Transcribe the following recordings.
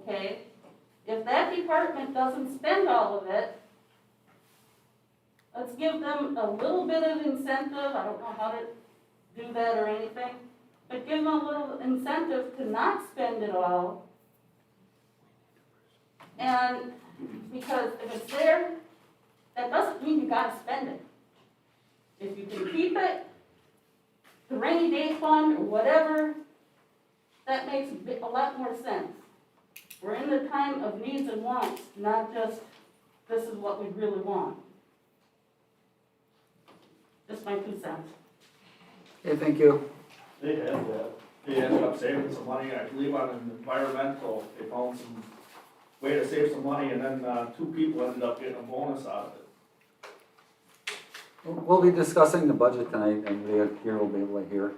okay? If that department doesn't spend all of it, let's give them a little bit of incentive, I don't know how to do that or anything, but give them a little incentive to not spend it all. And because if it's there, that doesn't mean you gotta spend it. If you can keep it, the rainy day fund or whatever, that makes a lot more sense. We're in the time of needs and wants, not just this is what we really want. Just my 2 cents. Okay, thank you. They had that. They ended up saving some money, I believe, on an environmental. They found some way to save some money, and then 2 people ended up getting a bonus out of it. We'll be discussing the budget tonight, and Leah here will be able to hear.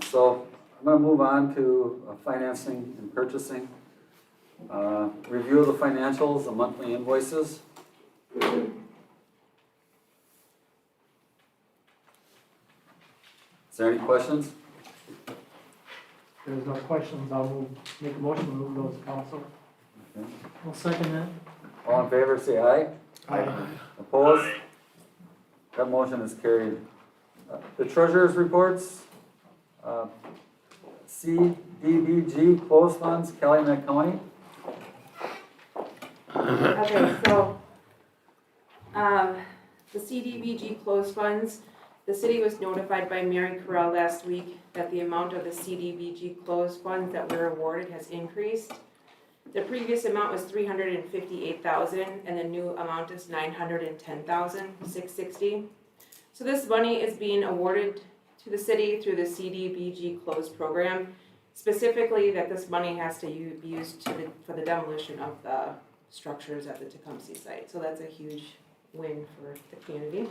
So I'm going to move on to financing and purchasing. Review of the financials, the monthly invoices. Is there any questions? There's no questions, I'll make a motion to move those council. Okay. I'll second that. All in favor, say aye. Aye. Opposed? That motion is carried. The treasurer's reports, CDBG closed funds, Calumet County. Okay, so, the CDBG closed funds, the city was notified by Mary Corral last week that the amount of the CDBG closed funds that were awarded has increased. The previous amount was $358,000, and the new amount is $910,660. So this money is being awarded to the city through the CDBG closed program, specifically that this money has to be used for the demolition of the structures at the Tecumseh site. So that's a huge win for the community.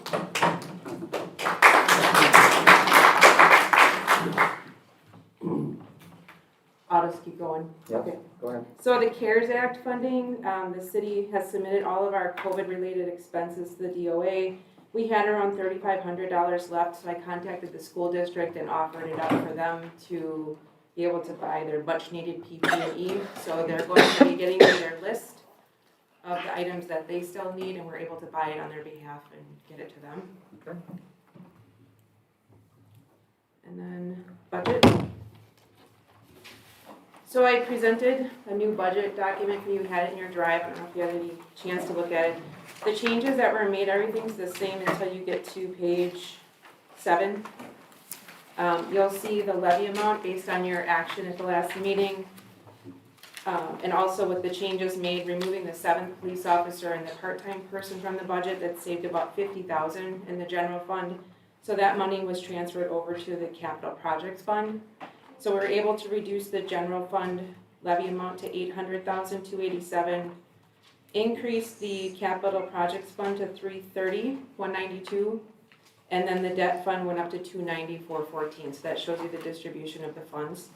I'll just keep going. Yep. Okay. Go ahead. So the CARES Act funding, the city has submitted all of our COVID-related expenses to the DOA. We had around $3,500 left, so I contacted the school district and offered it up for them to be able to buy their much-needed PPE. So they're going to be getting me their list of the items that they still need, and we're able to buy it on their behalf and get it to them. Okay. And then budget. So I presented a new budget document for you, had it in your drive, I don't know if you had any chance to look at it. The changes that were made, everything's the same until you get to page 7. You'll see the levy amount based on your action at the last meeting. And also with the changes made, removing the 7th police officer and the part-time person from the budget, that saved about $50,000 in the general fund. So that money was transferred over to the capital projects fund. So we're able to reduce the general fund levy amount to $800,287, increase the capital projects fund to $330,192, and then the debt fund went up to $290,414. So that shows you the distribution of the funds.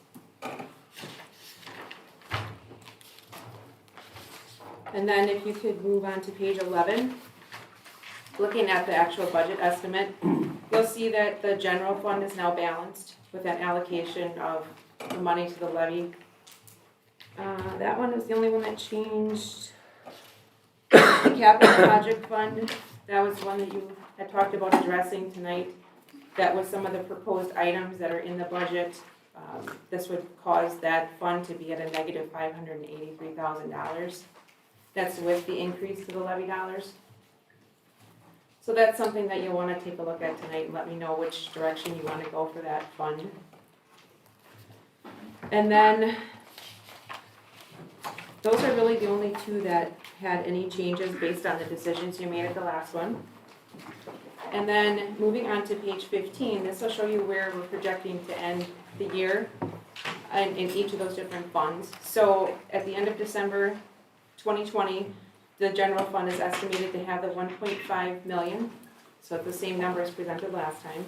And then if you could move on to page 11, looking at the actual budget estimate, you'll see that the general fund is now balanced with an allocation of the money to the levy. That one is the only one that changed. The capital project fund, that was one that you had talked about addressing tonight. That was some of the proposed items that are in the budget. This would cause that fund to be at a negative $583,000. That's with the increase to the levy dollars. So that's something that you'll want to take a look at tonight and let me know which direction you want to go for that fund. And then those are really the only 2 that had any changes based on the decisions you made at the last one. And then moving on to page 15, this will show you where we're projecting to end the year in each of those different funds. So at the end of December 2020, the general fund is estimated to have the 1.5 million, so it's the same number as presented last time.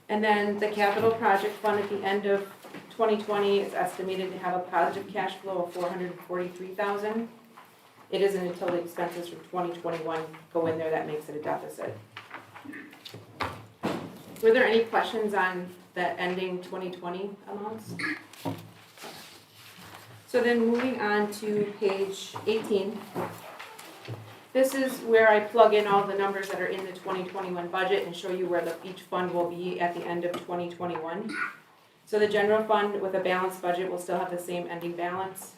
And then the capital project fund at the end of 2020 is estimated to have a positive cash flow of $443,000. It isn't until the expenses from 2021 go in there that makes it a deficit. Were there any questions on that ending 2020 amounts. So then moving on to page 18. This is where I plug in all the numbers that are in the 2021 budget and show you where each fund will be at the end of 2021. So the general fund with a balanced budget will still have the same ending balance.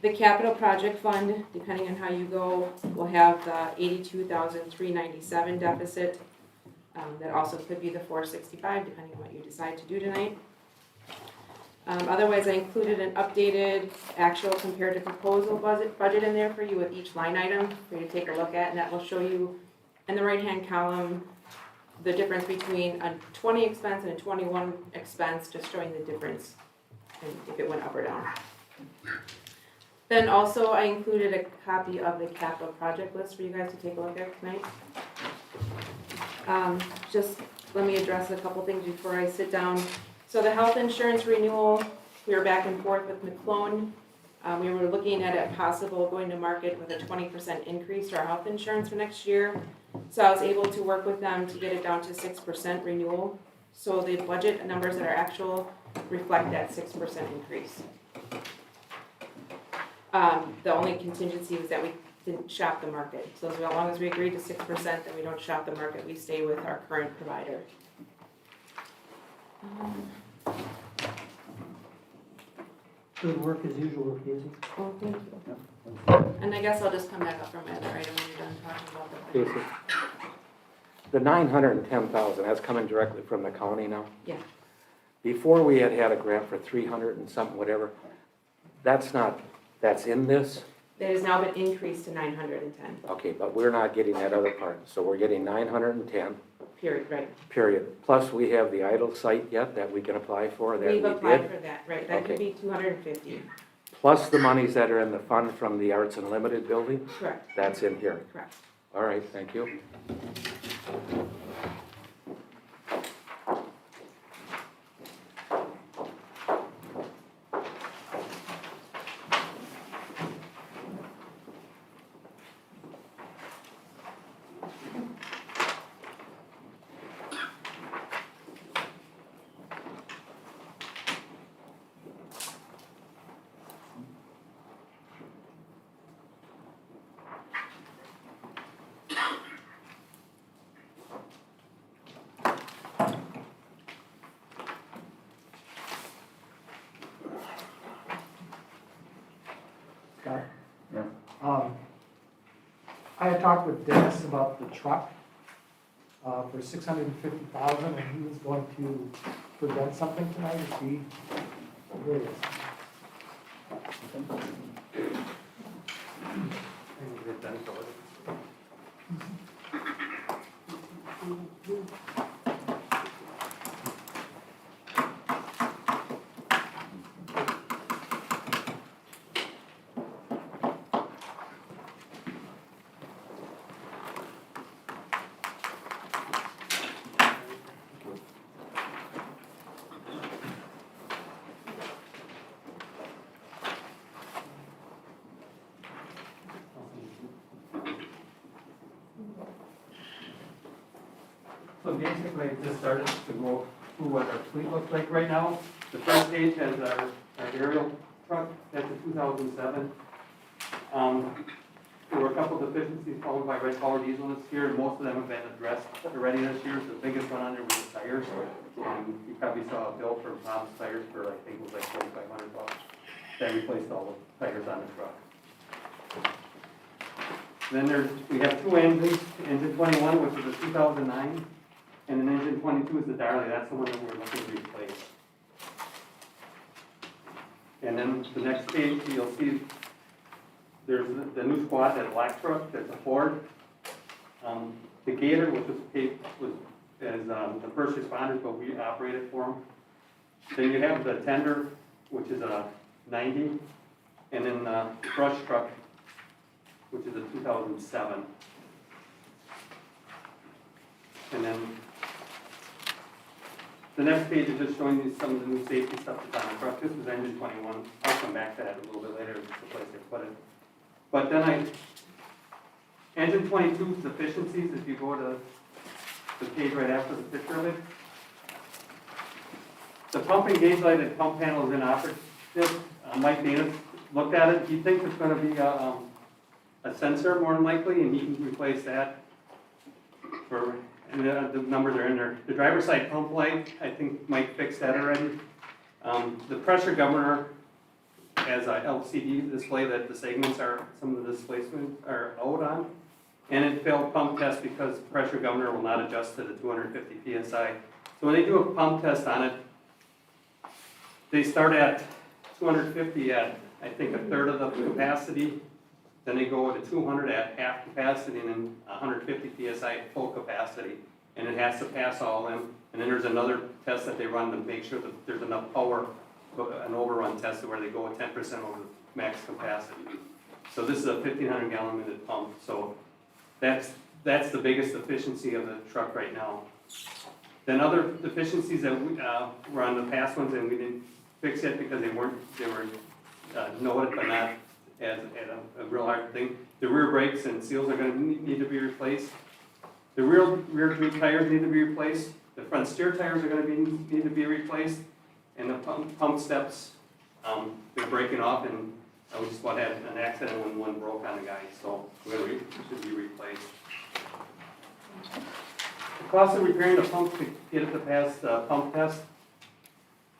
The capital project fund, depending on how you go, will have the 82,397 deficit. That also could be the 465, depending on what you decide to do tonight. Otherwise, I included an updated actual compared to proposal budget in there for you with each line item for you to take a look at, and that will show you in the right-hand column the difference between a 20 expense and a 21 expense, just showing the difference and if it went up or down. Then also I included a copy of the capital project list for you guys to take a look at tonight. Just let me address a couple things before I sit down. So the health insurance renewal, we were back and forth with McClone. We were looking at a possible going to market with a 20% increase to our health insurance for next year. So I was able to work with them to get it down to 6% renewal. So the budget numbers that are actual reflect that 6% increase. The only contingency was that we didn't shop the market. So as long as we agreed to 6%, then we don't shop the market, we stay with our current provider. Good work as usual, Casey. Oh, thank you. And I guess I'll just come back up for my other item when you're done talking about the. Casey, the 910,000, that's coming directly from the county now? Yeah. Before we had a grant for 300 and something, whatever, that's in this? That has now been increased to 910, Okay, but we're not getting that other part, so we're getting 910, period, right. period. Plus, we have the idle site yet that we can apply for, that we We've applied did. for that, right, that could be 250, Plus the monies that are in the fund from the Arts Unlimited building, correct, that's in here. correct. All right, thank you. Scott? Yeah. I had talked with Dennis about the truck, for $650,000, and he was going to present something tonight, is he, where is So basically, I just started to go through what our fleet looks like right now. The first page has our aerial truck, that's a 2007. There were a couple of deficiencies found by red power diesel this year, and most of them have been addressed already this year. So the biggest one on there was the tires. You probably saw a bill for Tom's tires for, I think it was like $4,500. That replaced all the tires on the truck. Then we have two engines, engine 21, which is a 2009. And then engine 22 is the Darley, that's the one that we're looking to replace. And then the next page, you'll see there's the new squad, that black truck, that's a Ford. The Gator, which was paid, as the first responders, but we operated for them. Then you have the Tender, which is a 90. And then the brush truck, which is a 2007. And then the next page is just showing you some of the new safety stuff that's on the truck. This was engine 21. I'll come back to that a little bit later, just the place I put it. But then engine 22's deficiencies, if you go to the page right after the picture of it, The pump and gauge light and pump panel is inoperative. Mike Dana looked at it, he thinks it's gonna be a sensor more than likely, and he can replace that for, and the numbers are in there. The driver's side pump light, I think Mike fixed that already. The pressure governor has a LCD display that the segments are, some of the displacements are out on. And it failed pump test because the pressure governor will not adjust to the 250 PSI. So when they do a pump test on it, they start at 250 at, I think, a third of the capacity. Then they go to 200 at half capacity, and then 150 PSI at full capacity. And it has to pass all of them. And then there's another test that they run to make sure that there's enough power, an overrun test where they go 10% over max capacity. So this is a 1,500 gallon minute pump. So that's the biggest deficiency of the truck right now. Then other deficiencies that were on the past ones and we didn't fix it because they were noted but not as a real hard thing. The rear brakes and seals are going to need to be replaced. The rear tires need to be replaced. The front steer tires are going to need to be replaced. And the pump steps, they're breaking off, and we just had an accident when one broke on the guy, so it should be replaced. The cost of repairing the pump to get it to pass the pump test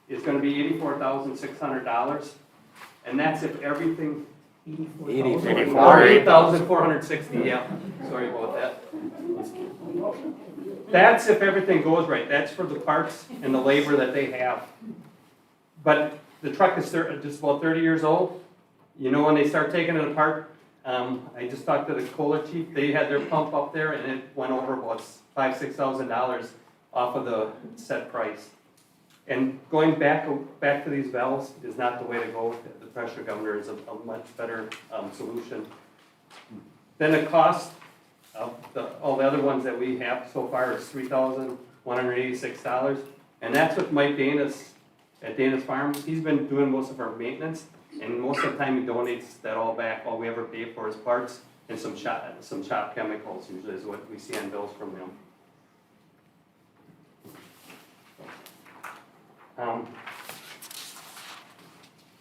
is going to be $84,600, and that's if everything. 8,460. Yeah. Sorry about that. That's if everything goes right. That's for the parts and the labor that they have. But the truck is just about 30 years old. You know, when they start taking it apart, I just talked to the Kohler chief. They had their pump up there, and it went over about $5,000-6,000 off of the set price. And going back to these valves is not the way to go. The pressure governor is a much better solution. Then the cost of all the other ones that we have so far is $3,186, and that's with Mike Dana's at Dana's Farm. He's been doing most of our maintenance, and most of the time he donates that all back. All we ever pay for is parts and some shop chemicals. Usually is what we see on bills from him.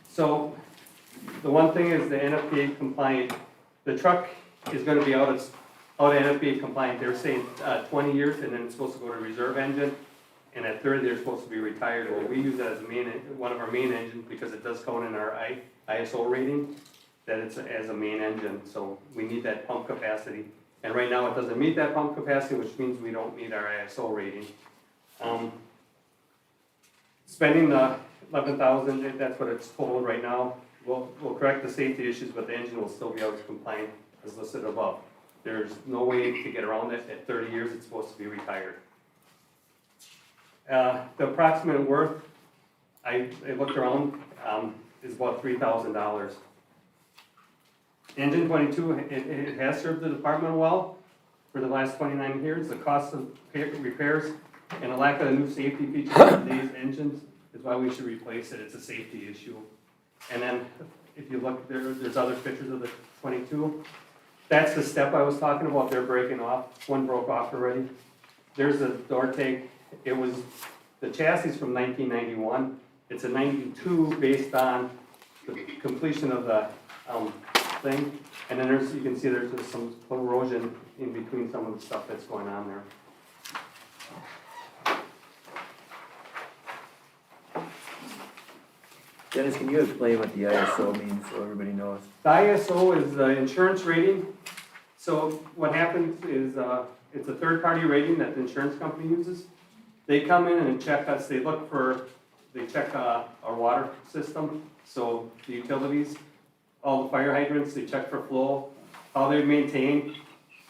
So the one thing is the NFPA compliant. The truck is going to be out of NFPA compliant. They're saying 20 years, and then it's supposed to go to reserve engine. And at 30, they're supposed to be retired. Well, we use that as one of our main engines because it does count in our ISO rating that it's as a main engine. So we need that pump capacity. And right now it doesn't meet that pump capacity, which means we don't meet our ISO rating. Spending the $11,000, that's what it's totaled right now. We'll correct the safety issues, but the engine will still be out of compliant as listed above. There's no way to get around it. At 30 years, it's supposed to be retired. The approximate worth, I looked around, is about $3,000. Engine 22, it has served the department well for the last 29 years. The cost of repairs and a lack of the new safety features of these engines is why we should replace it. It's a safety issue. And then if you look, there's other pictures of the 22. That's the step I was talking about. They're breaking off. One broke off already. There's a door tank. It was the chassis from 1991. It's a 92 based on the completion of the thing. And then you can see there's some erosion in between some of the stuff that's going on there. Dennis, can you explain what the ISO means so everybody knows? The ISO is the insurance rating. So what happens is it's a third-party rating that the insurance company uses. They come in and check us. They check our water system, so the utilities, all the fire hydrants. They check for flow, how they're maintained,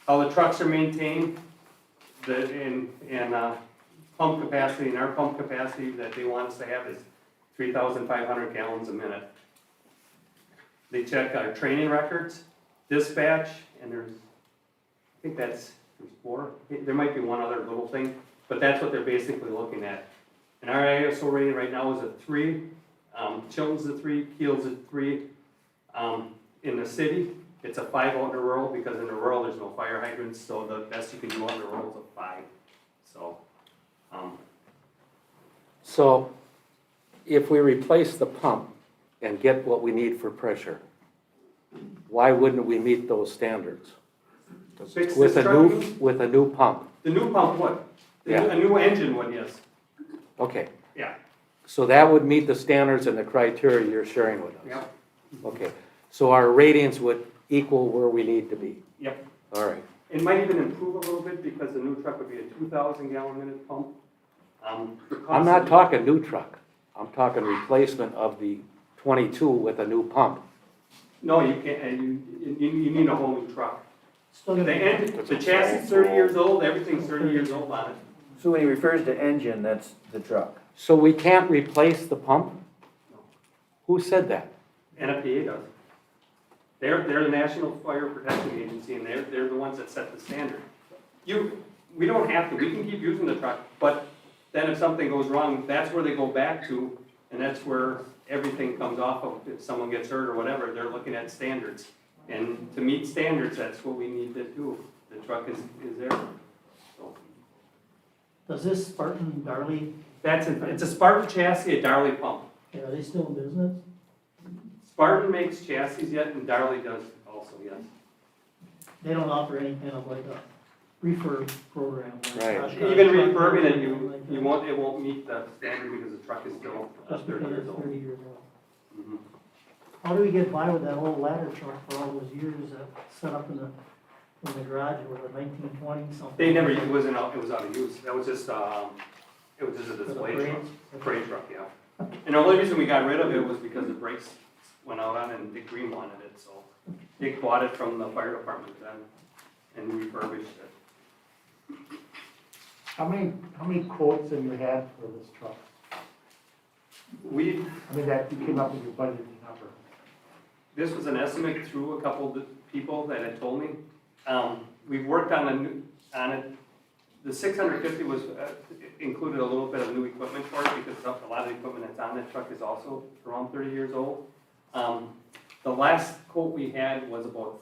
how the trucks are maintained, and pump capacity. And our pump capacity that they want us to have is 3,500 gallons a minute. They check our training records, dispatch, and there's 4. There might be one other little thing, but that's what they're basically looking at. And our ISO rating right now is a 3. Chilton's a 3, Keel's a 3. In the city, it's a 5 out in the rural because in the rural there's no fire hydrants, so the best you can do out in the rural is a 5. So, So if we replace the pump and get what we need for pressure, why wouldn't we meet those standards? Fix With this a truck, new, with a new pump, the new pump would. Yeah. A new engine would, yes. okay. Yeah. So that would meet the standards and the criteria you're sharing with us? Yep. Okay, so our ratings would equal where we need to be? Yep. All right, It might even improve a little bit because the new truck would be a 2,000 gallon minute pump. The cost I'm not of- talking new truck, I'm talking replacement of the 22 with a new pump. No, you can't, you need a whole new truck. Still The gonna engine, the chassis is 30 years old, everything's 30 years old on it. So when he refers to engine, that's the truck. So we can't replace the pump? Who said that? NFPA does. They're the National Fire Protection Agency, and they're the ones that set the standard. We don't have to, we can keep using the truck, but then if something goes wrong, that's where they go back to, and that's where everything comes off of. If someone gets hurt or whatever, they're looking at standards. And to meet standards, that's what we need to do. The truck is there. So, Does this Spartan Darley, it's a Spartan chassis, a Darley pump. are they still in business? Spartan makes chassis yet, and Darley does also, yes. They don't offer any kind of like a refurb program? like Right. Oshkosh Even truck refurbing it, program like that? it won't meet the standard because the truck is still Just 30 because years it's old. 30 years old. Mhm. How do we get by with that old ladder truck for all those years that set up in the garage, or the 1920 something? They never, it was out of use. That was just, it was just a For the display truck, parades? a parade truck, yeah. And the only reason we got rid of it was because the brakes went out on it and Dick Green wanted it, so Dick bought it from the fire department then and refurbished it. How many quotes have you had for this truck? I mean, that you came up with your budgeting number. This was an estimate through a couple of people that had told me. We've worked on it. The 650 was, included a little bit of new equipment for it because a lot of the equipment that's on that truck is also around 30 years old. The last quote we had was a ballpark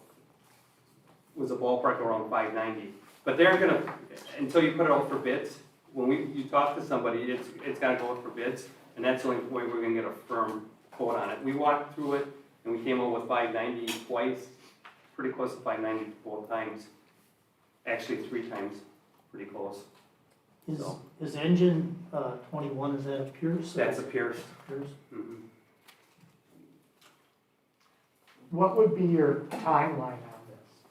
around 590. But they're gonna, until you put it out for bids, when you talk to somebody, it's gotta go out for bids, and that's the only way we're gonna get a firm quote on it. We walked through it, and we came up with 590 twice, pretty close to 590 both times. Actually, 3 times, pretty close. Is engine 21, is that a Pierce? That's a Pierce. Pierce? Mhm. What would be your timeline on this?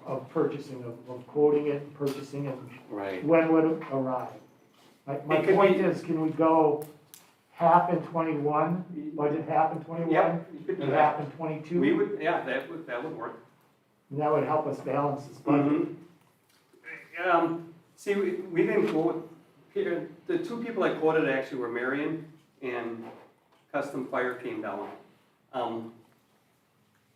Of purchasing, of quoting it, and purchasing it? Right. When would it arrive? My It could point be- is, can we go half in 21, budget half in 21? Yeah, you could do And that. half in 22? We would, yeah, that would work. And that would help us balance this budget. See, we didn't quote, the 2 people I quoted actually were Marion and Custom Fire came down.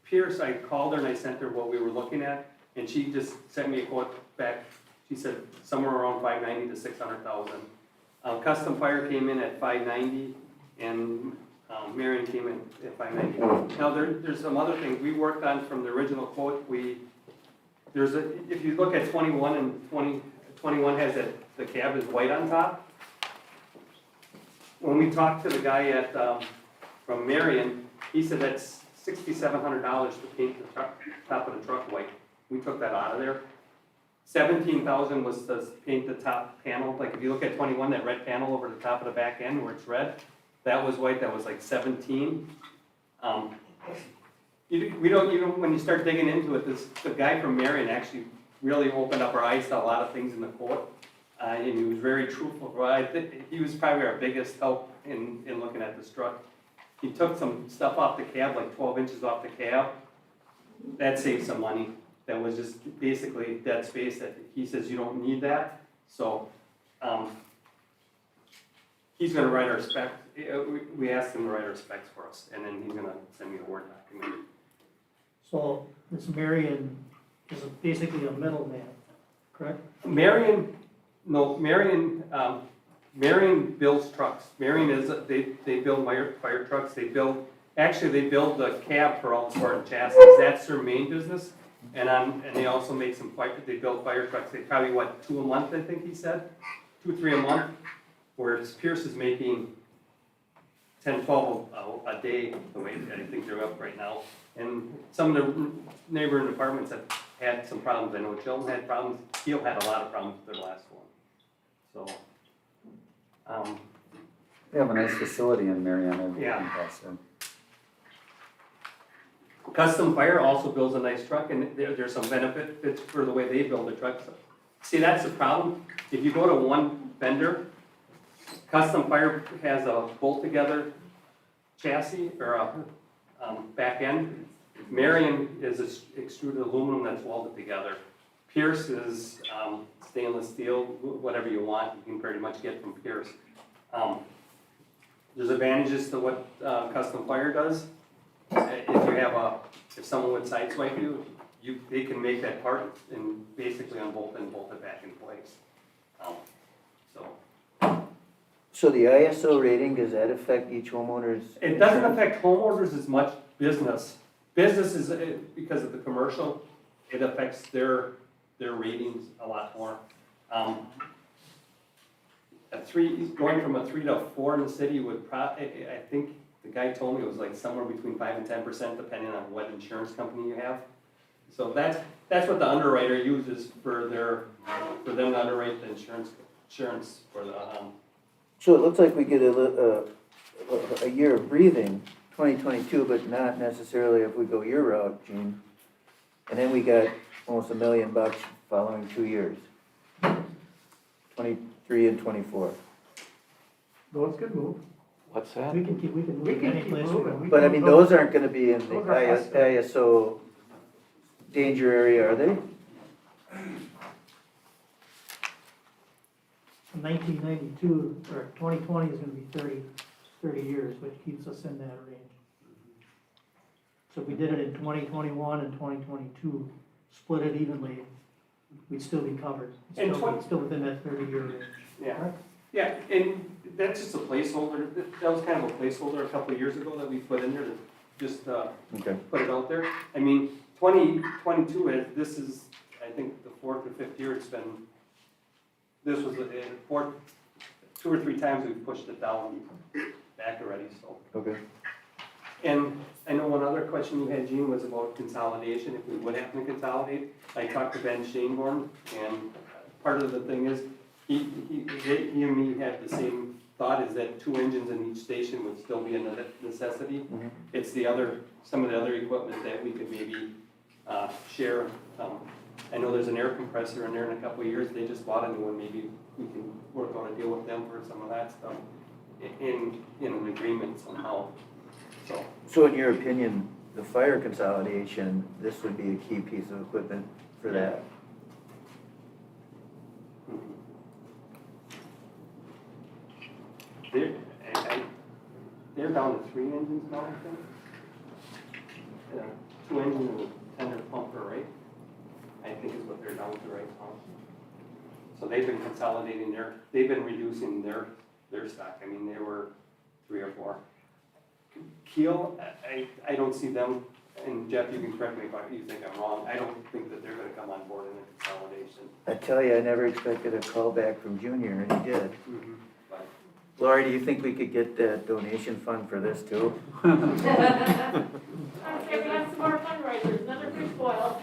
Pierce, I called her and I sent her what we were looking at, and she just sent me a quote back. She said somewhere around 590 to 600,000. Custom Fire came in at 590, and Marion came in at 590. Now, there's some other things we worked on from the original quote. If you look at 21 and 21 has the cab is white on top. When we talked to the guy from Marion, he said that's $6,700 to paint the top of the truck white. We took that out of there. 17,000 was to paint the top panel. Like if you look at 21, that red panel over the top of the back end where it's red, that was white. That was like 17. When you start digging into it, the guy from Marion actually really opened up our eyes to a lot of things in the quote, and he was very truthful. I think he was probably our biggest help in looking at this truck. He took some stuff off the cab, like 12 inches off the cab. That saved some money. That was just basically dead space that he says you don't need that. So he's going to write our specs. We asked him to write our specs for us, and then he's going to send me a Word document. So this Marion is basically a middleman, correct? Marion builds trucks. Marion is, they build fire trucks. They build the cab for all the Spartan chassis. That's their main business. And they also make they build fire trucks. They probably, 2 a month, I think he said? 2, 3 a month. whereas Pierce is making 10, 12 a day, the way I think they're up right now. And some of the neighboring departments have had some problems. I know Chilton had problems, Keel had a lot of problems with their last one. So, They have a nice facility in Marion. Yeah. Custom Fire also builds a nice truck, and there's some benefits for the way they build their trucks. See, that's the problem. If you go to one vendor, Custom Fire has a bolt-together chassis or a back end. Marion is extruded aluminum that's welded together. Pierce is stainless steel, whatever you want, you can pretty much get from Pierce. There's advantages to what Custom Fire does. If someone would sideswipe you, they can make that part and basically unbolt and bolt it back in place. So the ISO rating, does that affect each homeowner's? It doesn't affect homeowners as much business. Business is, because of the commercial, it affects their ratings a lot more. Going from a 3 to a 4 in the city would I think the guy told me it was like somewhere between 5 and 10% depending on what insurance company you have. So that's what the underwriter uses for them to underwrite the insurance for the, So it looks like we get a year of breathing, 2022, but not necessarily if we go your route, Gene. And then we got almost $1 million following 2 years, 23 and 24. No, it's a good move. What's that? We can move We it can any keep place we moving. want. We But I can mean, go- those aren't gonna be in the Those are custom. ISO danger area, are they? From 1992, or 2020 is gonna be 30 years, which keeps us in that range. So if we did it in 2021 and 2022, split it evenly, we'd still be covered. And Still within that 30-year range. yeah. Yeah, and that's just a placeholder. That was kind of a placeholder a couple of years ago that we put in there to just Okay. put it out there. I mean, 2022, this is, I think, the 4th or 5th year it's been, this was the 4th, 2 or 3 times we've pushed it down back already, so. Okay. And I know one other question you had, Gene, was about consolidation, if we would have to consolidate. I talked to Ben Shaneborn, and part of the thing is, he and me had the same thought, is that 2 engines in each station would still be a necessity. Mhm. It's some of the other equipment that we could maybe share. I know there's an air compressor in there in a couple of years, they just bought a new one, maybe we can work on a deal with them for some of that stuff in an agreement somehow, so. So in your opinion, the fire consolidation, this would be a key piece of equipment for that? They're down to 3 engines now, I think. 2 engines and a tender pumper, right? I think is what they're down to right now. So they've been consolidating they've been reducing their stock. I mean, they were 3 or 4. Keel, I don't see them, and Jeff, you can correct me if you think I'm wrong, I don't think that they're gonna come on board in the consolidation. I tell you, I never expected a call back from Junior, and he did. But Lori, do you think we could get that donation fund for this too? I would say we have some more fundraisers, another fish boil.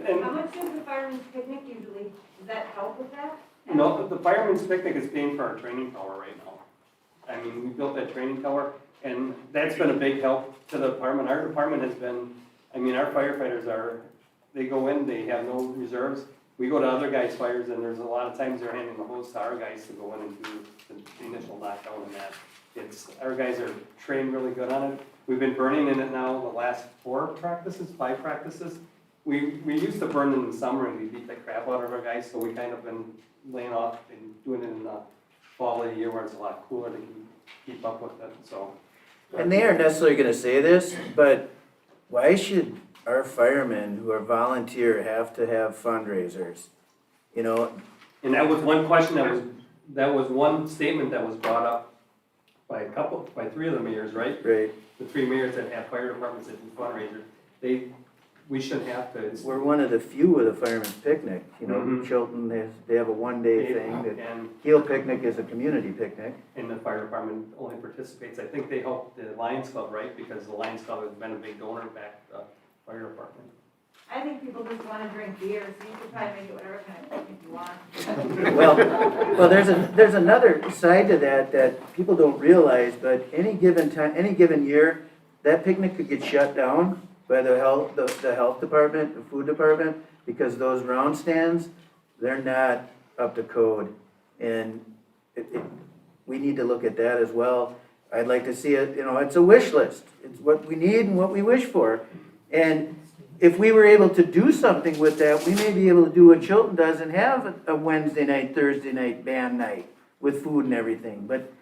How much does the fireman's picnic usually, does that help with that? No, the fireman's picnic is paying for our training tower right now. I mean, we built that training tower, and that's been a big help to the department. Our department has been, I mean, our firefighters they go in, they have no reserves. We go to other guys' fires, and there's a lot of times they're handing the hose to our guys to go in and do the initial knockdown and that. Our guys are trained really good on it. We've been burning in it now the last 5 practices. We used to burn in the summer and we beat the crap out of our guys, so we kind of been laying off and doing it in the fall of the year where it's a lot cooler to keep up with it, so. And they aren't necessarily gonna say this, but why should our firemen who are volunteer have to have fundraisers? You know, And that was one question that was one statement that was brought up by 3 of the mayors, right? right, The 3 mayors that have fire departments that do fundraisers. we shouldn't have to. It's- We're one of the few with a fireman's picnic, you know, Mhm. Chilton, they have a one-day thing, that And, Heel Picnic is a community picnic. and the fire department only participates, I think they help the Lions Club, right? Because the Lions Club has been a big donor back to the fire department. I think people just wanna drink beer, so you could probably make it whatever kind of picnic you want. Well, there's another side to that people don't realize, but any given time, any given year, that picnic could get shut down by the health department, the food department, because those round stands, they're not up to code. And we need to look at that as well. I'd like to see it, you know, it's a wish list. It's what we need and what we wish for. And if we were able to do something with that, we may be able to do what Chilton does and have a Wednesday night, Thursday night band night with food and everything. But,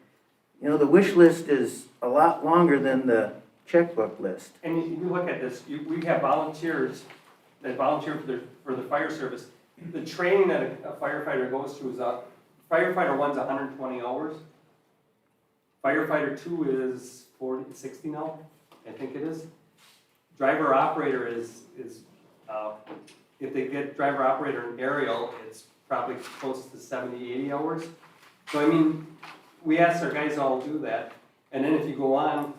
you know, the wish list is a lot longer than the checkbook list. And if you look at this, we have volunteers that volunteer for the fire service. The training that a firefighter goes through is, firefighter 1's 120 hours. Firefighter 2 is 60 now, I think it is. Driver operator is if they get driver operator in aerial, it's probably close to 70, 80 hours. So I mean, we ask our guys all to do that. And then if you go on,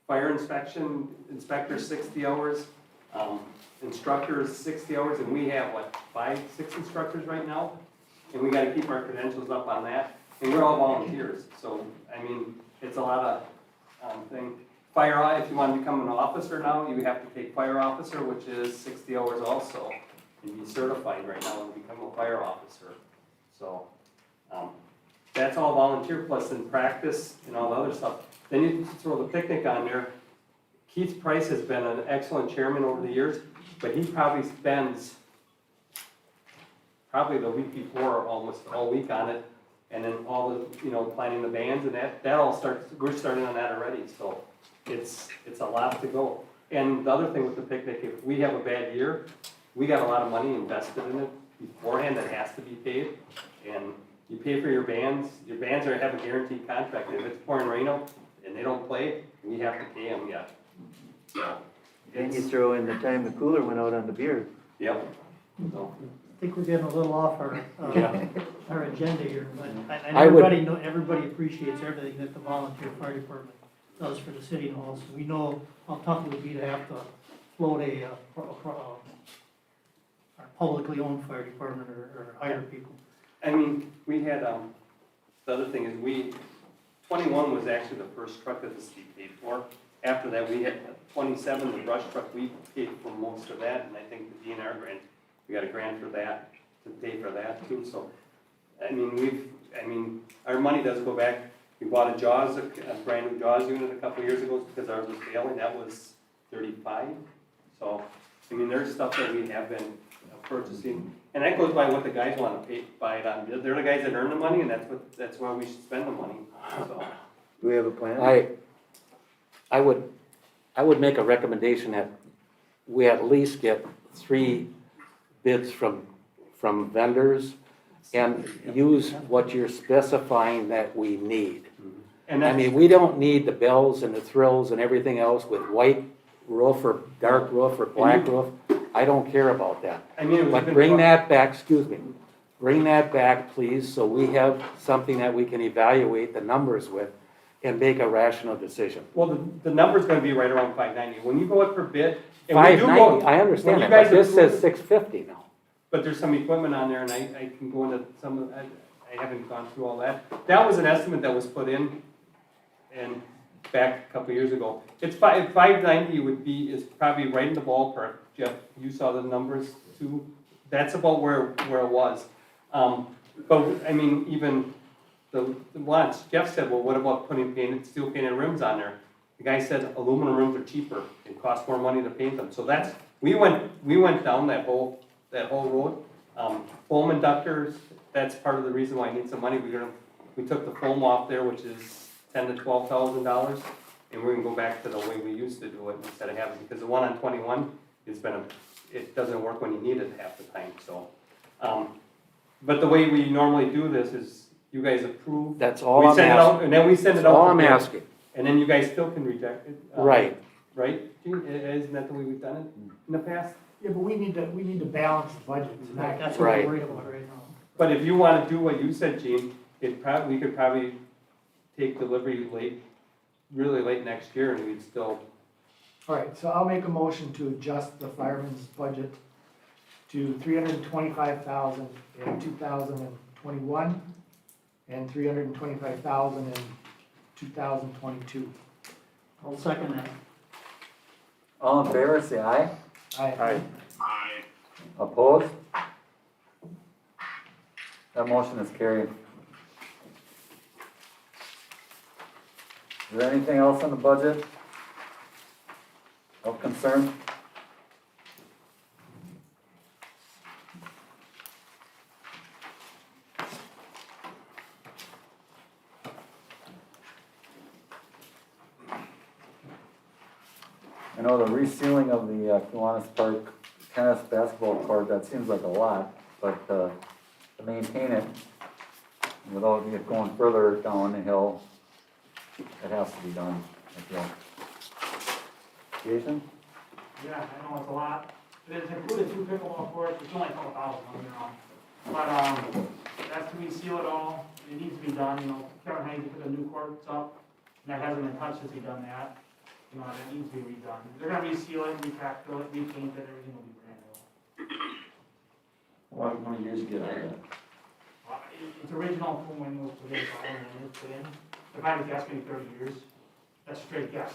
fire inspection, inspector 60 hours, instructors 60 hours, and we have what, 5, 6 instructors right now? And we gotta keep our credentials up on that. And we're all volunteers, so, I mean, it's a lot of thing. Fire, if you want to become an officer now, you have to take fire officer, which is 60 hours also, and be certified right now and become a fire officer. So, that's all volunteer plus in practice and all the other stuff. Then you throw the picnic on there. Keith Price has been an excellent chairman over the years, but he probably spends the week before almost all week on it. And then all the, you know, planning the bands and that all starts, we're starting on that already, so it's a lot to go. And the other thing with the picnic, if we have a bad year, we got a lot of money invested in it beforehand that has to be paid. And you pay for your bands have a guaranteed contract. If it's pouring rain out and they don't play, we have to pay them yet. So, And you throw in the time the cooler went out on the beer. yep. So, I think we're getting a little off our agenda here, but and I would- everybody appreciates everything that the volunteer fire department does for the city and all. So we know how tough it would be to have to float our publicly owned fire department or hire people. I mean, we had, the other thing is 21 was actually the first truck that the city paid for. After that, we had 27, the brush truck, we paid for most of that, and I think the DNR grant, we got a grant for that, to pay for that too, so, I mean, our money does go back. We bought a brand new JAWS unit a couple of years ago because ours was failing, that was 35. So, I mean, there's stuff that we have been purchasing, and that goes by what the guys want to buy it on. They're the guys that earn the money, and that's why we should spend the money, so. Do we have a plan? I would make a recommendation that we at least get 3 bids from vendors and use what you're specifying that we need. And I mean, we don't need the bells and the thrills and everything else with white roof or dark roof or black roof. I don't care about that. I mean, it was But even bring that back, bring that back, please, so we have something that we can evaluate the numbers with and make a rational decision. Well, the number's gonna be right around 590. When you go up for bid, and we do go. 590, I understand when that, you but guys this says approve- 650 now. But there's some equipment on there, and I can go into some of that. I haven't gone through all that. That was an estimate that was put in, and back a couple of years ago. It's 590 is probably right in the ballpark. Jeff, you saw the numbers too. That's about where it was. But I mean, even the launch, Jeff said, well, what about putting steel painted rims on there? The guy said aluminum rims are cheaper. It costs more money to paint them. So we went down that whole road. Foam inductors, that's part of the reason why I need some money. We took the foam off there, which is $10,000 to $12,000, and we're gonna go back to the way we used to do it instead of having, because the one on 21, it doesn't work when you need it half the time, so. But the way we normally do this is you guys approve. That's all We I'm send it out, asking. and then we send it That's out. all to I'm bid, asking. And then you guys still can reject it. Right. Right? Gene? Isn't that the way we've done it? in the past. Yeah, but we need to balance the budget tonight. That's what Right. we're worried about right now. But if you wanna do what you said, Gene, we could probably take delivery really late next year and we'd still, All right, so I'll make a motion to adjust the fireman's budget to $325,000 in 2021 and $325,000 in 2022. I'll second that. All in favor, say aye. Aye. Opposed? That motion is carried. Is there anything else on the budget of concern? I know the resealing of the Kiwanis Park tennis basketball court, that seems like a lot, but to maintain it without it going further down the hill, it has to be done, I feel. Jason? Yeah, I know it's a lot. It's included 2 pickleball courts, it's only a couple thousand, don't get me wrong. But, that's to reseal it all, it needs to be done, Kevin Hayes put the new courts up, and that hasn't been touched since he done that. And it needs to be redone. They're gonna reseal it, repackfill it, repaint it, everything will be brand new. How many years you get out of that? It's original from when it was put in, so I don't know when it was put in. If I had to guess, maybe 30 years. That's a straight guess.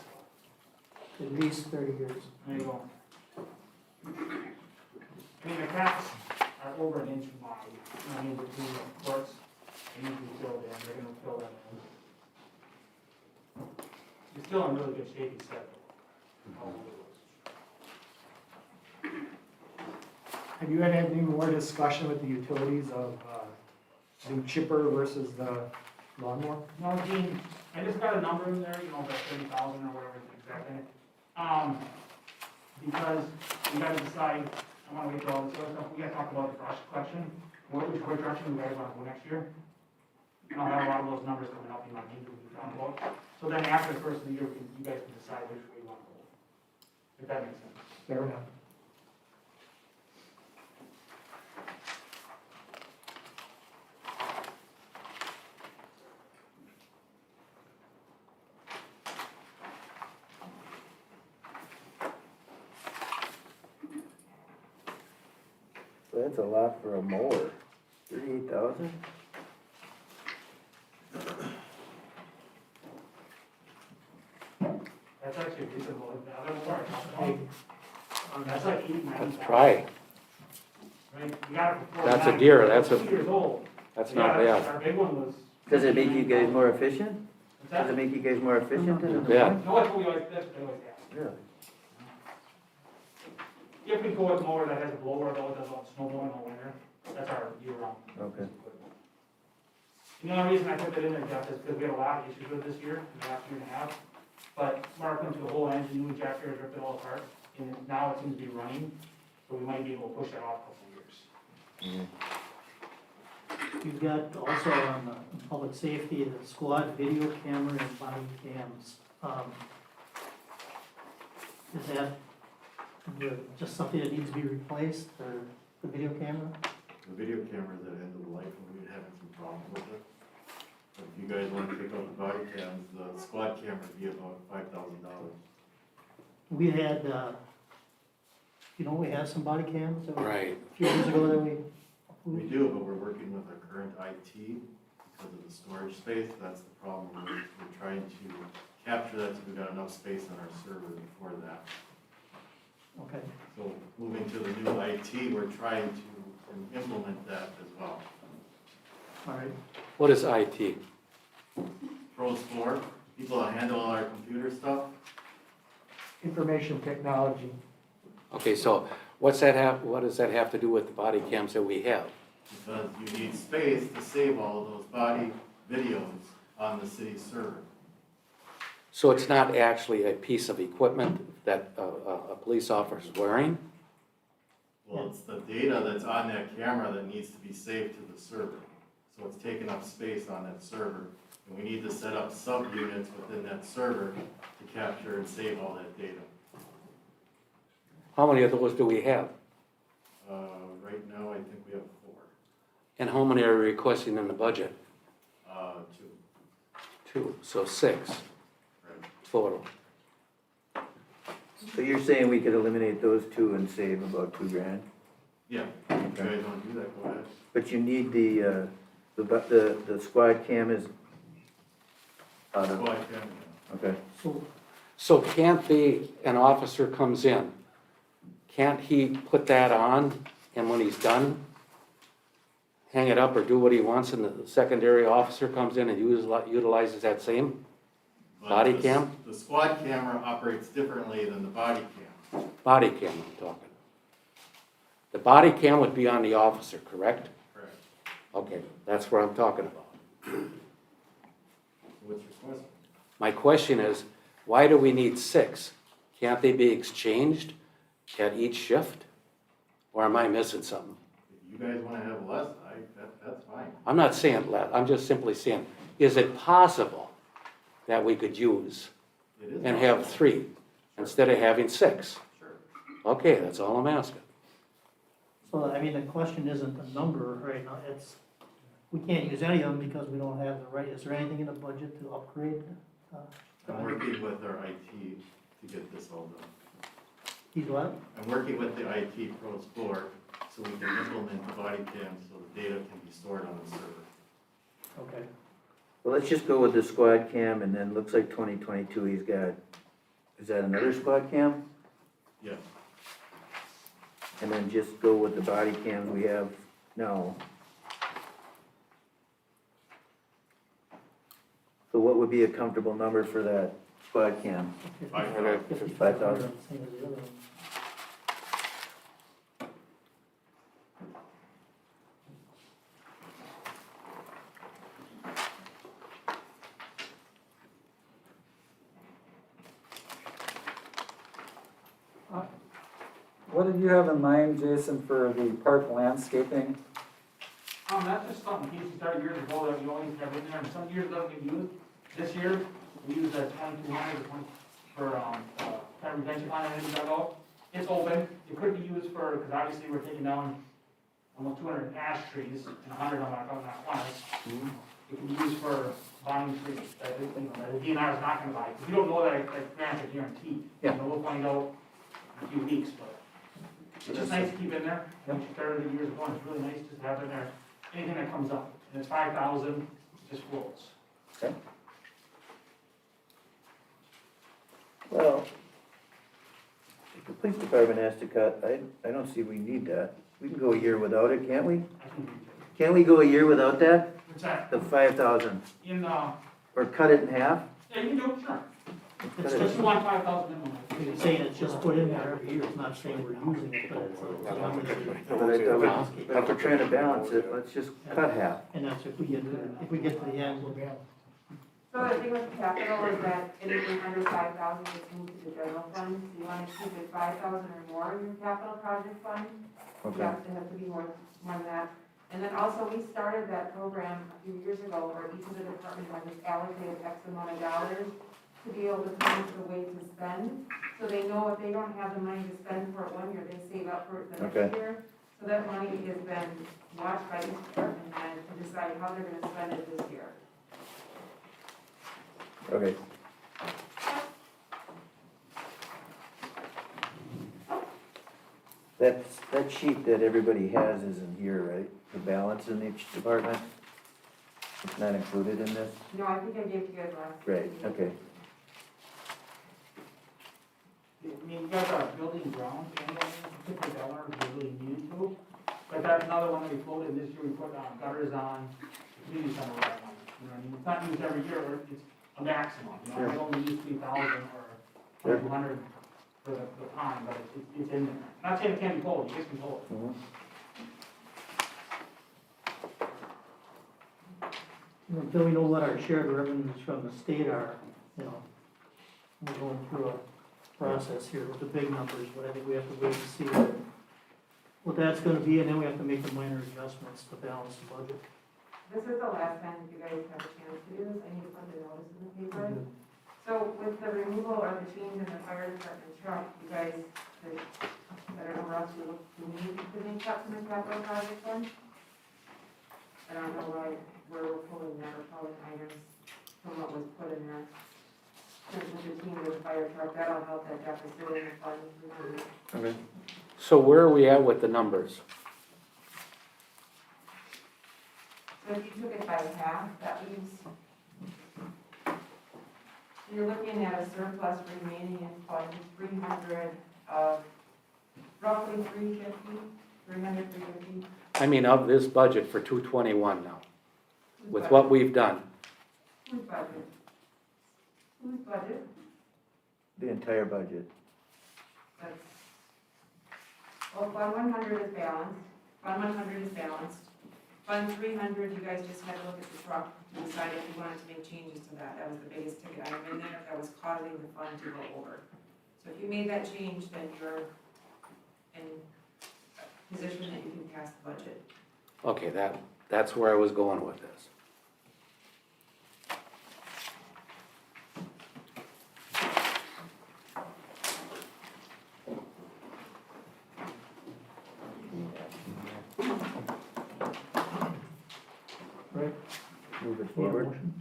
At least 30 years. There you go. I mean, the cracks are over an inch wide, between the courts, they need to be filled in, they're gonna fill that in. It's still in really good shape, he said. Have you had any more discussion with the utilities of the chipper versus the lawnmower? No, Gene, I just got a number in there, the 30,000 or whatever the exact thing. Because we gotta decide, I wanna wait till all this other stuff, we gotta talk about the brush collection, which direction we guys wanna go next year. And I'll have a lot of those numbers coming up in my meeting we talk about. So then after the first of the year, you guys can decide which way you wanna go. If that makes sense. Fair enough. So that's a lot for a mower, 38,000? That's actually reasonable, the other part, that's like 8, 9. Let's try. Right, you got it for That's a 4, deer, 9, that's a- 2 years old. That's Yeah, not bad. Our big one was. Does it make you guys more efficient? What's Does that? it make you guys more efficient in the Yeah. morning? No, that's what we always, that's what we always ask. Really? If we go with mower that has a blower, though, it does all snow blowing all winter, that's our year round. Okay. The only reason I put that in there, Jeff, is because we had a lot of issues with it this year, in the last year and a half. But Mark went through the whole engine, new injector, ripped it all apart, and now it seems to be running, so we might be able to push that off a couple of years. You've got also on the public safety, the squad video camera and body cams. Is that just something that needs to be replaced, or the video camera? The video camera's at the end of the life, and we're having some problems with it. But if you guys wanna pick up the body cams, the squad camera would be about $5,000. We had, we have some body cams that were Right. a few years ago that We do, but we're working with our current IT because of the storage space, that's the problem. We're trying to capture that so we've got enough space on our server before that. Okay. So moving to the new IT, we're trying to implement that as well. All right. What is IT? Pros 4, people that handle all our computer stuff. Information technology. Okay, so what does that have to do with the body cams that we have? Because you need space to save all of those body videos on the city's server. So it's not actually a piece of equipment that a police officer is wearing? Well, it's the data that's on that camera that needs to be saved to the server. So it's taking up space on that server, and we need to set up subunits within that server to capture and save all that data. How many of those do we have? Right now, I think we have 4, And how many are we requesting in the budget? 2. 2, so 6 Right. total. So you're saying we could eliminate those 2 and save about $2,000? Yeah, if you guys wanna do that, go ahead. But you need the squad cam is out of, Well, I can, okay. So, So can't an officer comes in, can't he put that on, and when he's done, hang it up or do what he wants, and the secondary officer comes in and utilizes that same But body the- cam? The squad camera operates differently than the body cam. Body cam, I'm talking. The body cam would be on the officer, correct? Correct. Okay, that's what I'm talking about. What's your question? My question is, why do we need 6? Can't they be exchanged at each shift? Or am I missing something? If you guys wanna have less, that's fine. I'm not saying less, I'm just simply saying, is it possible that we could use It is. and have 3 instead of having 6? Sure. Okay, that's all I'm asking. so, I mean, the question isn't the number right now, it's, we can't use any of them because we don't have the right, is there anything in the budget to upgrade? I'm working with our IT to get this all done. He's what? I'm working with the IT Pro Explorer so we can implement the body cam so the data can be stored on the server. Okay. Well, let's just go with the squad cam, and then looks like 2022 he's got, is that another squad cam? Yes. And then just go with the body cams we have now. So what would be a comfortable number for that squad cam? 5,000. 55,000. Same as the other one. What did you have in mind, Jason, for the park landscaping? That's just something, in case you started years ago that we always have in there, and some years it doesn't get used. This year, we used that 2,200 for, kind of retention line and dug out. It's open, it could be used for, because obviously we're taking down almost 200 ash trees and 100 on that corners. It can be used for buying trees, that, the DNR is not gonna buy, because we don't know that, grant a guarantee. Yeah. You know, we'll find out in a few weeks, but it's just nice to keep in there. We started it years ago, and it's really nice just to have in there anything that comes up. And it's 5,000, just floats. Well, if the police department has to cut, I don't see we need that. We can go a year without it, can't we? I think Can't we go a year without that? What's that? The 5,000, In, or cut it in half? yeah, you can do it, sure. It's Just just, want 5,000 in one. you're saying it's just put in there every year, it's not saying we're using it, but it's. But if we're trying to balance it, let's just cut half. And that's if we get to the end, So the thing with capital is that anything under 5,000 gets moved to the general fund, so you wanna keep it 5,000 or more in your capital project fund. Okay. Yeah, it has to be more than that. And then also, we started that program a few years ago where each of the department heads allocated X amount of dollars to be able to come up with a way to spend. So they know if they don't have the money to spend for it one year, they save up for it the Okay. next year. So that money has been watched by each department head to decide how they're gonna spend it this year. Okay. That sheet that everybody has is in here, right? The balance in each department? It's not included in this? No, I think I gave you guys last. Great, okay. I mean, you guys are building grounds, and particularly dollar, we really needed to. But that's another one that we floated this year, we put gutters on the community center with that one. You know, I mean, it's not used every year, or it's a maximum, you know, I only use 3,000 or 200 for the time, but it's in there. Not saying it can't be pulled, you just can pull it. Mhm. until we know what our shared revenues from the state are, you know, we're going through a process here with the big numbers, but I think we have to wait and see what that's gonna be, and then we have to make the minor adjustments to balance the budget. This is the last time you guys have a chance to do this, I need to put the notice in the paper. So with the removal or the change in the fire department truck, you guys, a I don't know, Russ, do we need to make cuts in the capital project fund? I don't know where we're pulling that, or pulling items from what was put in there. Since we're routine with the fire truck, that'll help that deficit in the fund. Okay. So where are we at with the numbers? So if you took it by half, that leaves, you're looking at a surplus remaining in fund 300, roughly 350, 350. I mean, of this budget for 221 now, with what we've done. Whose budget? Whose budget? The entire budget. That's, well, Fund 100 is balanced, Fund 100 is balanced. Fund 300, you guys just had to look at the truck and decide if you wanted to make changes to that. That was the biggest ticket item in there, that was causing the fund to go over. So if you made that change, then you're in a position that you can pass the budget. Okay, that's where I was going with this. Right? Move it Need a forward. motion?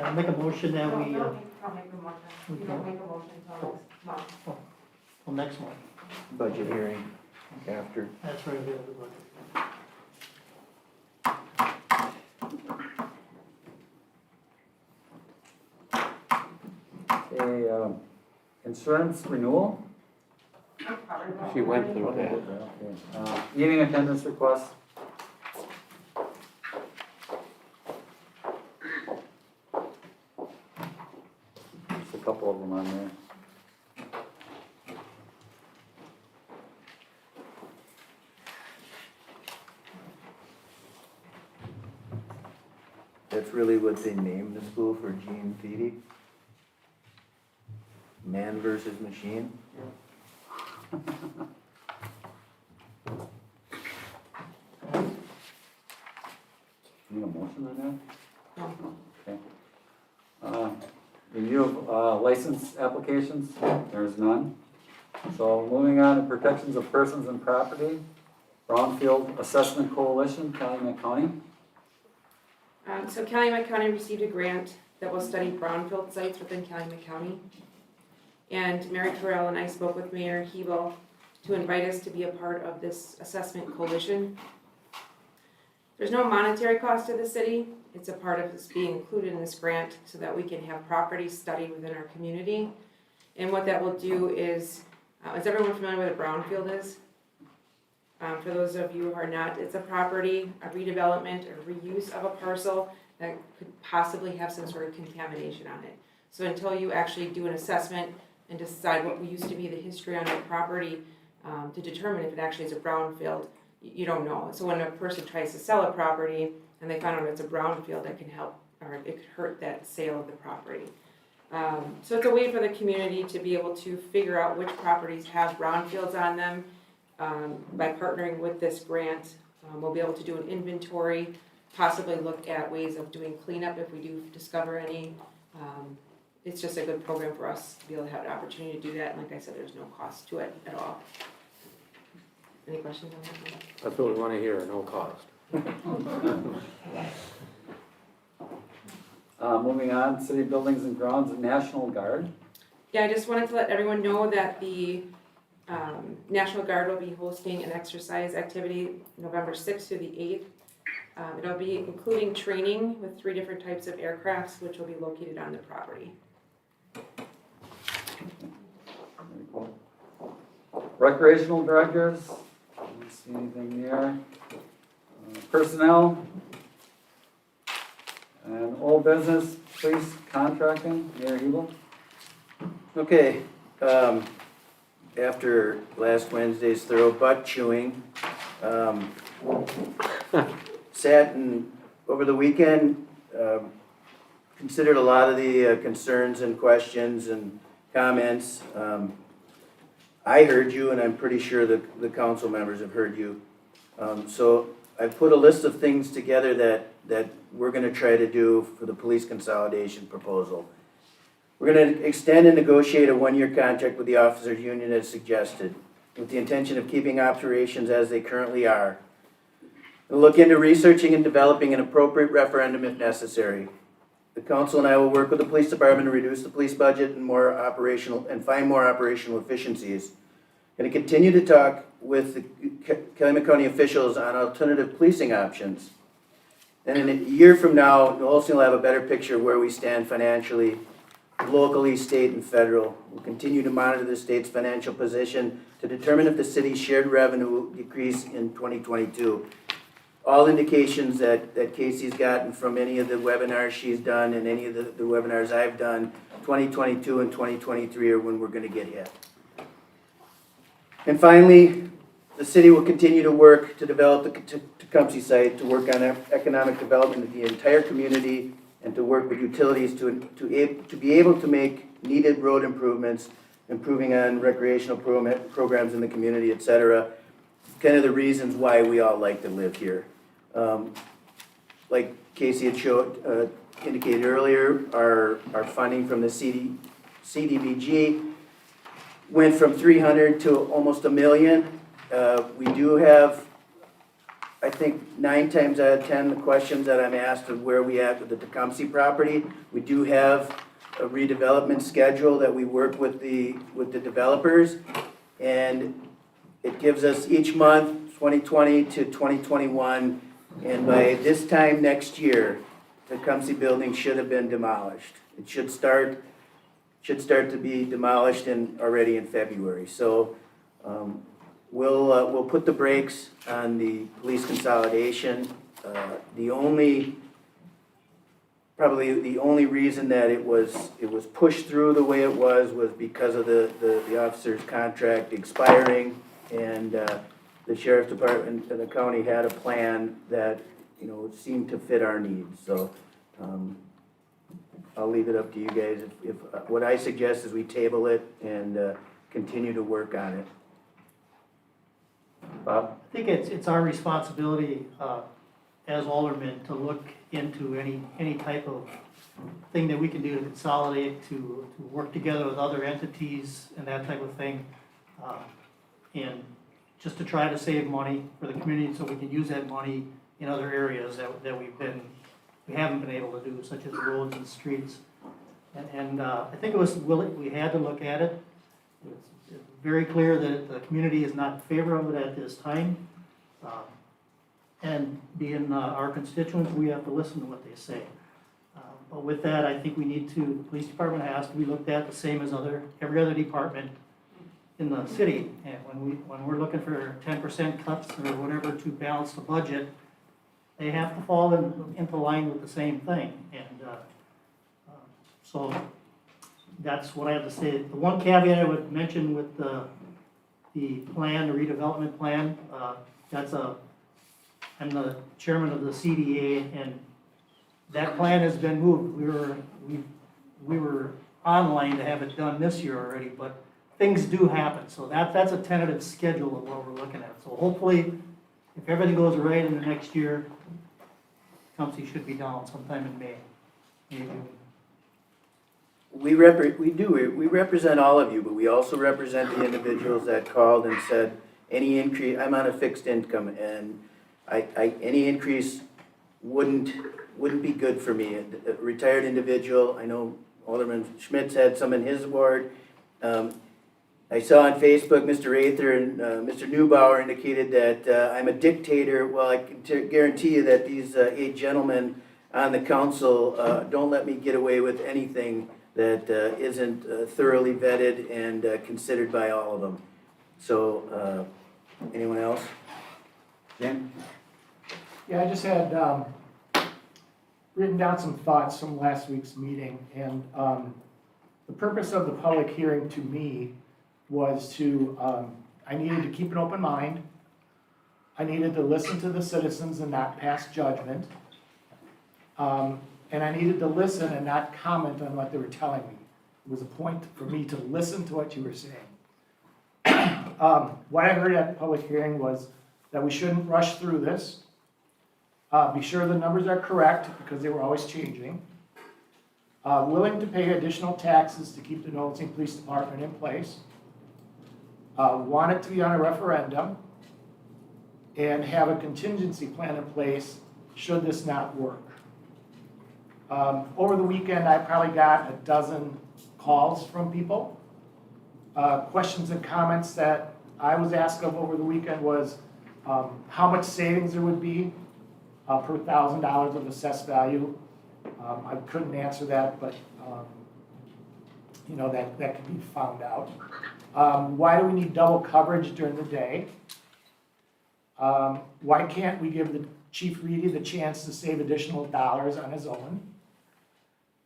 I'll make a motion that we, Don't make a motion, you don't make a motion until next month. well, next month, Budget hearing after. that's right, we have the budget. A, insurance renewal? She went through that. Meeting attendance request. There's a couple of them on there. That's really what they named the school for Gene Feedy. Man versus machine. Need a motion on that? Okay. Review of license applications, there's none. So moving on to protections of persons and property, Brownfield Assessment Coalition, Calumet County. So Calumet County received a grant that will study brownfield sites within Calumet County. And Mary Terrell and I spoke with Mayor Hebel to invite us to be a part of this assessment coalition. There's no monetary cost to the city. It's a part of this being included in this grant so that we can have property studied within our community. And what that will do is everyone familiar with what a brownfield is? For those of you who are not, it's a property, a redevelopment, or reuse of a parcel that could possibly have some sort of contamination on it. So until you actually do an assessment and decide what used to be the history on your property, to determine if it actually is a brownfield, you don't know. So when a person tries to sell a property and they find out it's a brownfield, that can help, or it could hurt that sale of the property. So it's a way for the community to be able to figure out which properties have brownfields on them. By partnering with this grant, we'll be able to do an inventory, possibly look at ways of doing cleanup if we do discover any. It's just a good program for us to be able to have an opportunity to do that. And like I said, there's no cost to it at all. Any questions on that? That's what we want to hear, no cost. Moving on, City Buildings and Grounds, National Guard. Yeah, I just wanted to let everyone know that the National Guard will be hosting an exercise activity November 6th through the 8th. It'll be including training with 3 different types of aircrafts, which will be located on the property. Very cool. Recreational directors, don't see anything there. Personnel. And old business, police contracting, Mayor Hebel. Okay, after last Wednesday's thorough butt chewing, sat and over the weekend, considered a lot of the concerns and questions and comments. I heard you, and I'm pretty sure the council members have heard you. So I put a list of things together that we're gonna try to do for the police consolidation proposal. We're gonna extend and negotiate a 1-year contract with the officers union as suggested. with the intention of keeping operations as they currently are. We'll look into researching and developing an appropriate referendum if necessary. The council and I will work with the police department to reduce the police budget and find more operational efficiencies. Going to continue to talk with the Calumet County officials on alternative policing options. And in a year from now, we'll also have a better picture of where we stand financially, locally, state, and federal. We'll continue to monitor the state's financial position to determine if the city's shared revenue will decrease in 2022. All indications that Casey's gotten from any of the webinars she's done and any of the webinars I've done, 2022 and 2023 are when we're going to get hit. And finally, the city will continue to work to develop the Tecumseh site, to work on economic development of the entire community, and to work with utilities to be able to make needed road improvements, improving on recreational programs in the community, etc. Kind of the reasons why we all like to live here. Like Casey had indicated earlier, our funding from the CDBG went from 300 to almost $1 million. We do have, I think 9 times out of 10, the questions that I'm asked of where we at with the Tecumseh property. We do have a redevelopment schedule that we work with the developers, and it gives us each month 2020 to 2021, and by this time next year, the Tecumseh building should have been demolished. It should start to be demolished already in February. So we'll put the brakes on the police consolidation. Probably the only reason that it was pushed through the way it was because of the officer's contract expiring, and the sheriff's department and the county had a plan that seemed to fit our needs. So I'll leave it up to you guys. If what I suggest is we table it and continue to work on it. Bob? I think it's our responsibility as aldermen to look into any type of thing that we can do to consolidate, to work together with other entities and that type of thing. And just to try to save money for the community so we can use that money in other areas that we haven't been able to do, such as roads and streets. And I think we had to look at it. It's very clear that the community is not in favor of it at this time. And being our constituents, we have to listen to what they say. But with that, I think the police department has to be looked at the same as every other department in the city. And when we're looking for 10% cuts or whatever to balance the budget, they have to fall into line with the same thing. And so that's what I have to say. The one caveat I would mention with the plan, the redevelopment plan, I'm the chairman of the CDA, and that plan has been moved. We were online to have it done this year already, but things do happen. So that's a tentative schedule of what we're looking at. So hopefully, if everything goes right in the next year, Tecumseh should be down sometime in May. Maybe. We represent all of you, but we also represent the individuals that called and said, any increase, I'm on a fixed income, and any increase wouldn't be good for me. A retired individual, I know Alderman Schmitz had some in his ward. I saw on Facebook, Mr. Rather and Mr. Neubauer indicated that I'm a dictator. Well, I can guarantee you that these 8 gentlemen on the council don't let me get away with anything that isn't thoroughly vetted and considered by all of them. So, anyone else? Jim? Yeah, I just had written down some thoughts from last week's meeting, and the purpose of the public hearing to me was I needed to keep an open mind. I needed to listen to the citizens and not pass judgment. And I needed to listen and not comment on what they were telling me. It was a point for me to listen to what you were saying. What I heard at the public hearing was that we shouldn't rush through this. Be sure the numbers are correct, because they were always changing. Willing to pay additional taxes to keep the Nolan Police Department in place. want it to be on a referendum, and have a contingency plan in place should this not work. Over the weekend, I probably got a dozen calls from people. Questions and comments that I was asked of over the weekend was how much savings there would be per $1,000 of assessed value. I couldn't answer that, but you know, that can be found out. Why do we need double coverage during the day? Why can't we give the Chief Reedy the chance to save additional dollars on his own?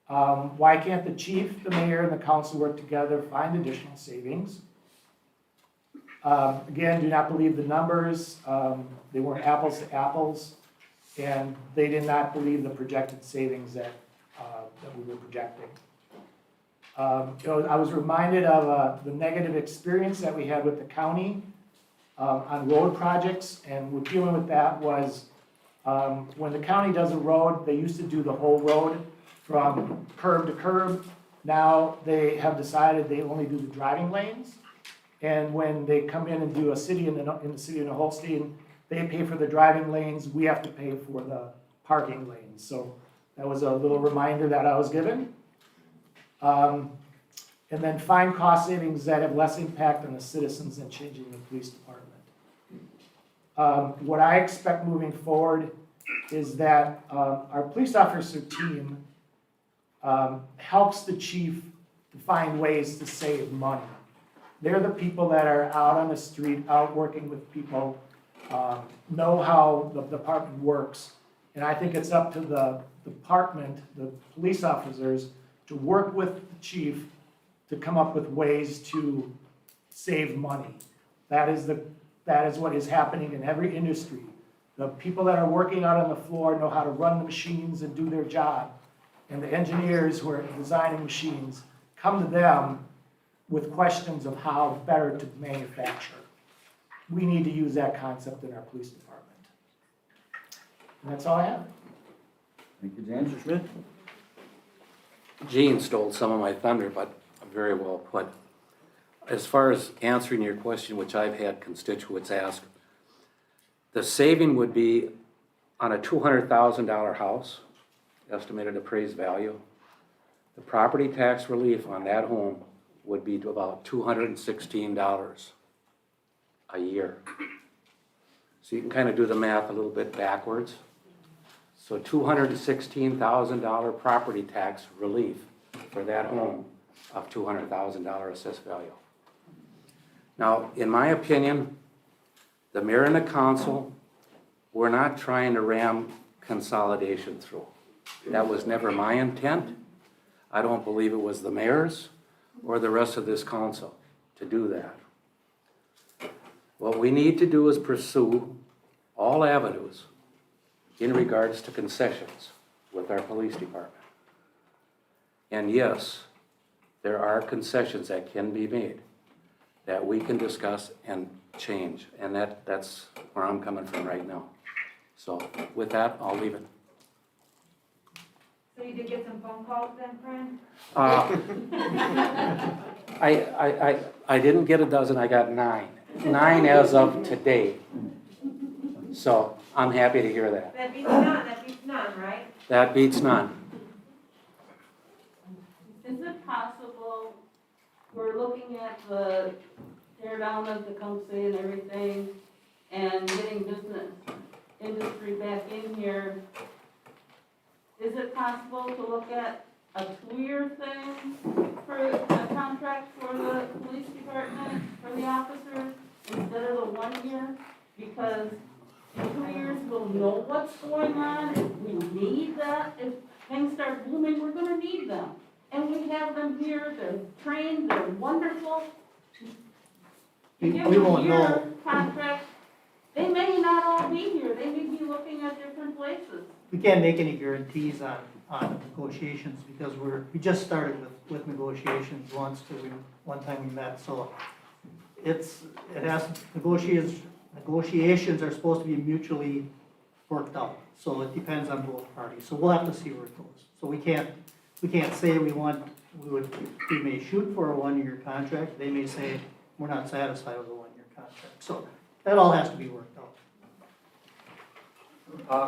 Why can't the chief, the mayor, and the council work together to find additional savings? Again, do not believe the numbers. They weren't apples to apples, and they did not believe the projected savings that we were projecting. You know, I was reminded of the negative experience that we had with the county on road projects, and what dealing with that was when the county does a road, they used to do the whole road from curb to curb. Now they have decided they only do the driving lanes. And when they come in and do a city in the city of New Holstein, they pay for the driving lanes, we have to pay for the parking lanes. So that was a little reminder that I was given. And then find cost savings that have less impact on the citizens than changing the police department. What I expect moving forward is that our police officer team helps the chief to find ways to save money. They're the people that are out on the street, out working with people, know how the department works. And I think it's up to the department, the police officers, to work with the chief to come up with ways to save money. That is what is happening in every industry. The people that are working out on the floor know how to run the machines and do their job. And the engineers who are designing machines come to them with questions of how better to manufacture. We need to use that concept in our police department. And that's all I have. Thank you, James. Mr. Schmidt? Gene stole some of my thunder, but very well put. As far as answering your question, which I've had constituents ask, the saving would be on a $200,000 house, estimated appraised value. The property tax relief on that home would be to about $216 a year. So you can kind of do the math a little bit backwards. So $216,000 property tax relief for that home of $200,000 assessed value. Now, in my opinion, the mayor and the council, we're not trying to ram consolidation through. That was never my intent. I don't believe it was the mayor's or the rest of this council to do that. What we need to do is pursue all avenues in regards to concessions with our police department. And yes, there are concessions that can be made that we can discuss and change. And that's where I'm coming from right now. So with that, I'll leave it. So you did get some phone calls then, Fran? I didn't get a dozen, I got 9. 9 as of today. So I'm happy to hear that. That beats none, right? That beats none. Is it possible, we're looking at the tear down of the Tecumseh and everything, and getting business industry back in here, is it possible to look at a 2-year thing for a contract for the police department, for the officers, instead of the 1 year? Because in 2 years, we'll know what's going on, if we need that, if things start booming, we're gonna need them. And we have them here, they're trained, they're wonderful. You give We them a won't year know. contract, they may not all be here, they may be looking at different places. We can't make any guarantees on negotiations because we just started with negotiations one time we met, so negotiations are supposed to be mutually worked out, so it depends on both parties, so we'll have to see where it goes. So we can't say we may shoot for a 1-year contract, they may say we're not satisfied with the one-year contract. So that all has to be worked out.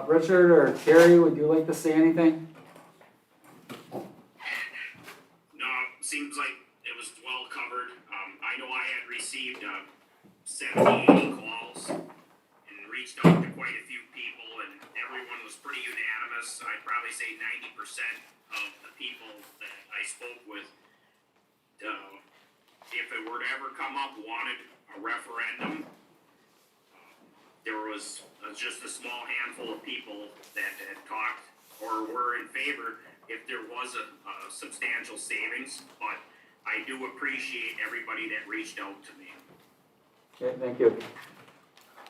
Richard or Terry, would you like to say anything? No, seems like it was well covered. I know I had received 70, 80 calls and reached out to quite a few people, and everyone was pretty unanimous. I'd probably say 90% of the people that I spoke with, if it were to ever come up, wanted a referendum. There was just a small handful of people that had talked or were in favor if there was a substantial savings, but I do appreciate everybody that reached out to me. Okay, thank you.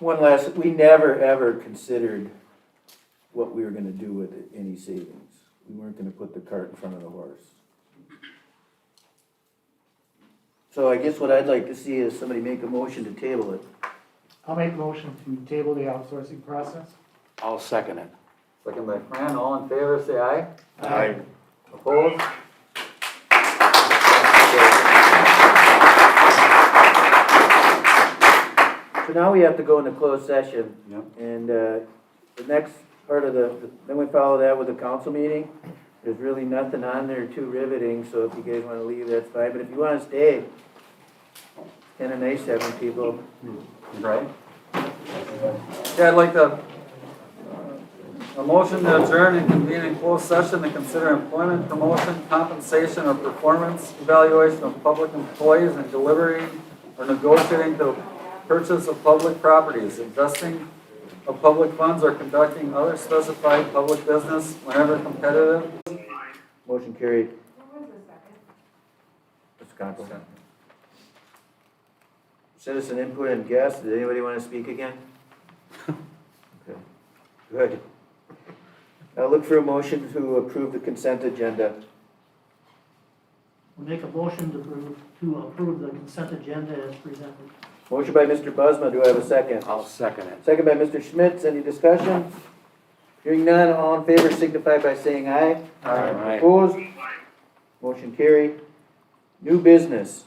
One last, we never, ever considered what we were gonna do with any savings. We weren't gonna put the cart in front of the horse. So I guess what I'd like to see is somebody make a motion to table it. I'll make a motion to table the outsourcing process. I'll second it. Second by Fran, all in favor, say aye. Aye. Opposed? So now we have to go into closed session. Yep. And the next part of then we follow that with a council meeting. There's really nothing on there too riveting, so if you guys wanna leave, that's fine. But if you wanna stay, it's kinda nice having people. Right? Yeah, I'd like to, a motion to adjourn and convene in closed session to consider employment, promotion, compensation, or performance evaluation of public employees and deliberating or negotiating the purchase of public properties, investing of public funds, or conducting other specified public business whenever competitive. Motion carried. Who was the second? Mr. Conkle. Citizen input and guests, does anybody wanna speak again? Okay, good. I'll look for a motion to approve the consent agenda. We'll make a motion to approve the consent agenda as presented. Motion by Mr. Busma, do I have a second? I'll second it. Second by Mr. Schmitz, any discussion? Hearing none, all in favor signify by saying aye. Aye. Opposed? Motion carried. New business.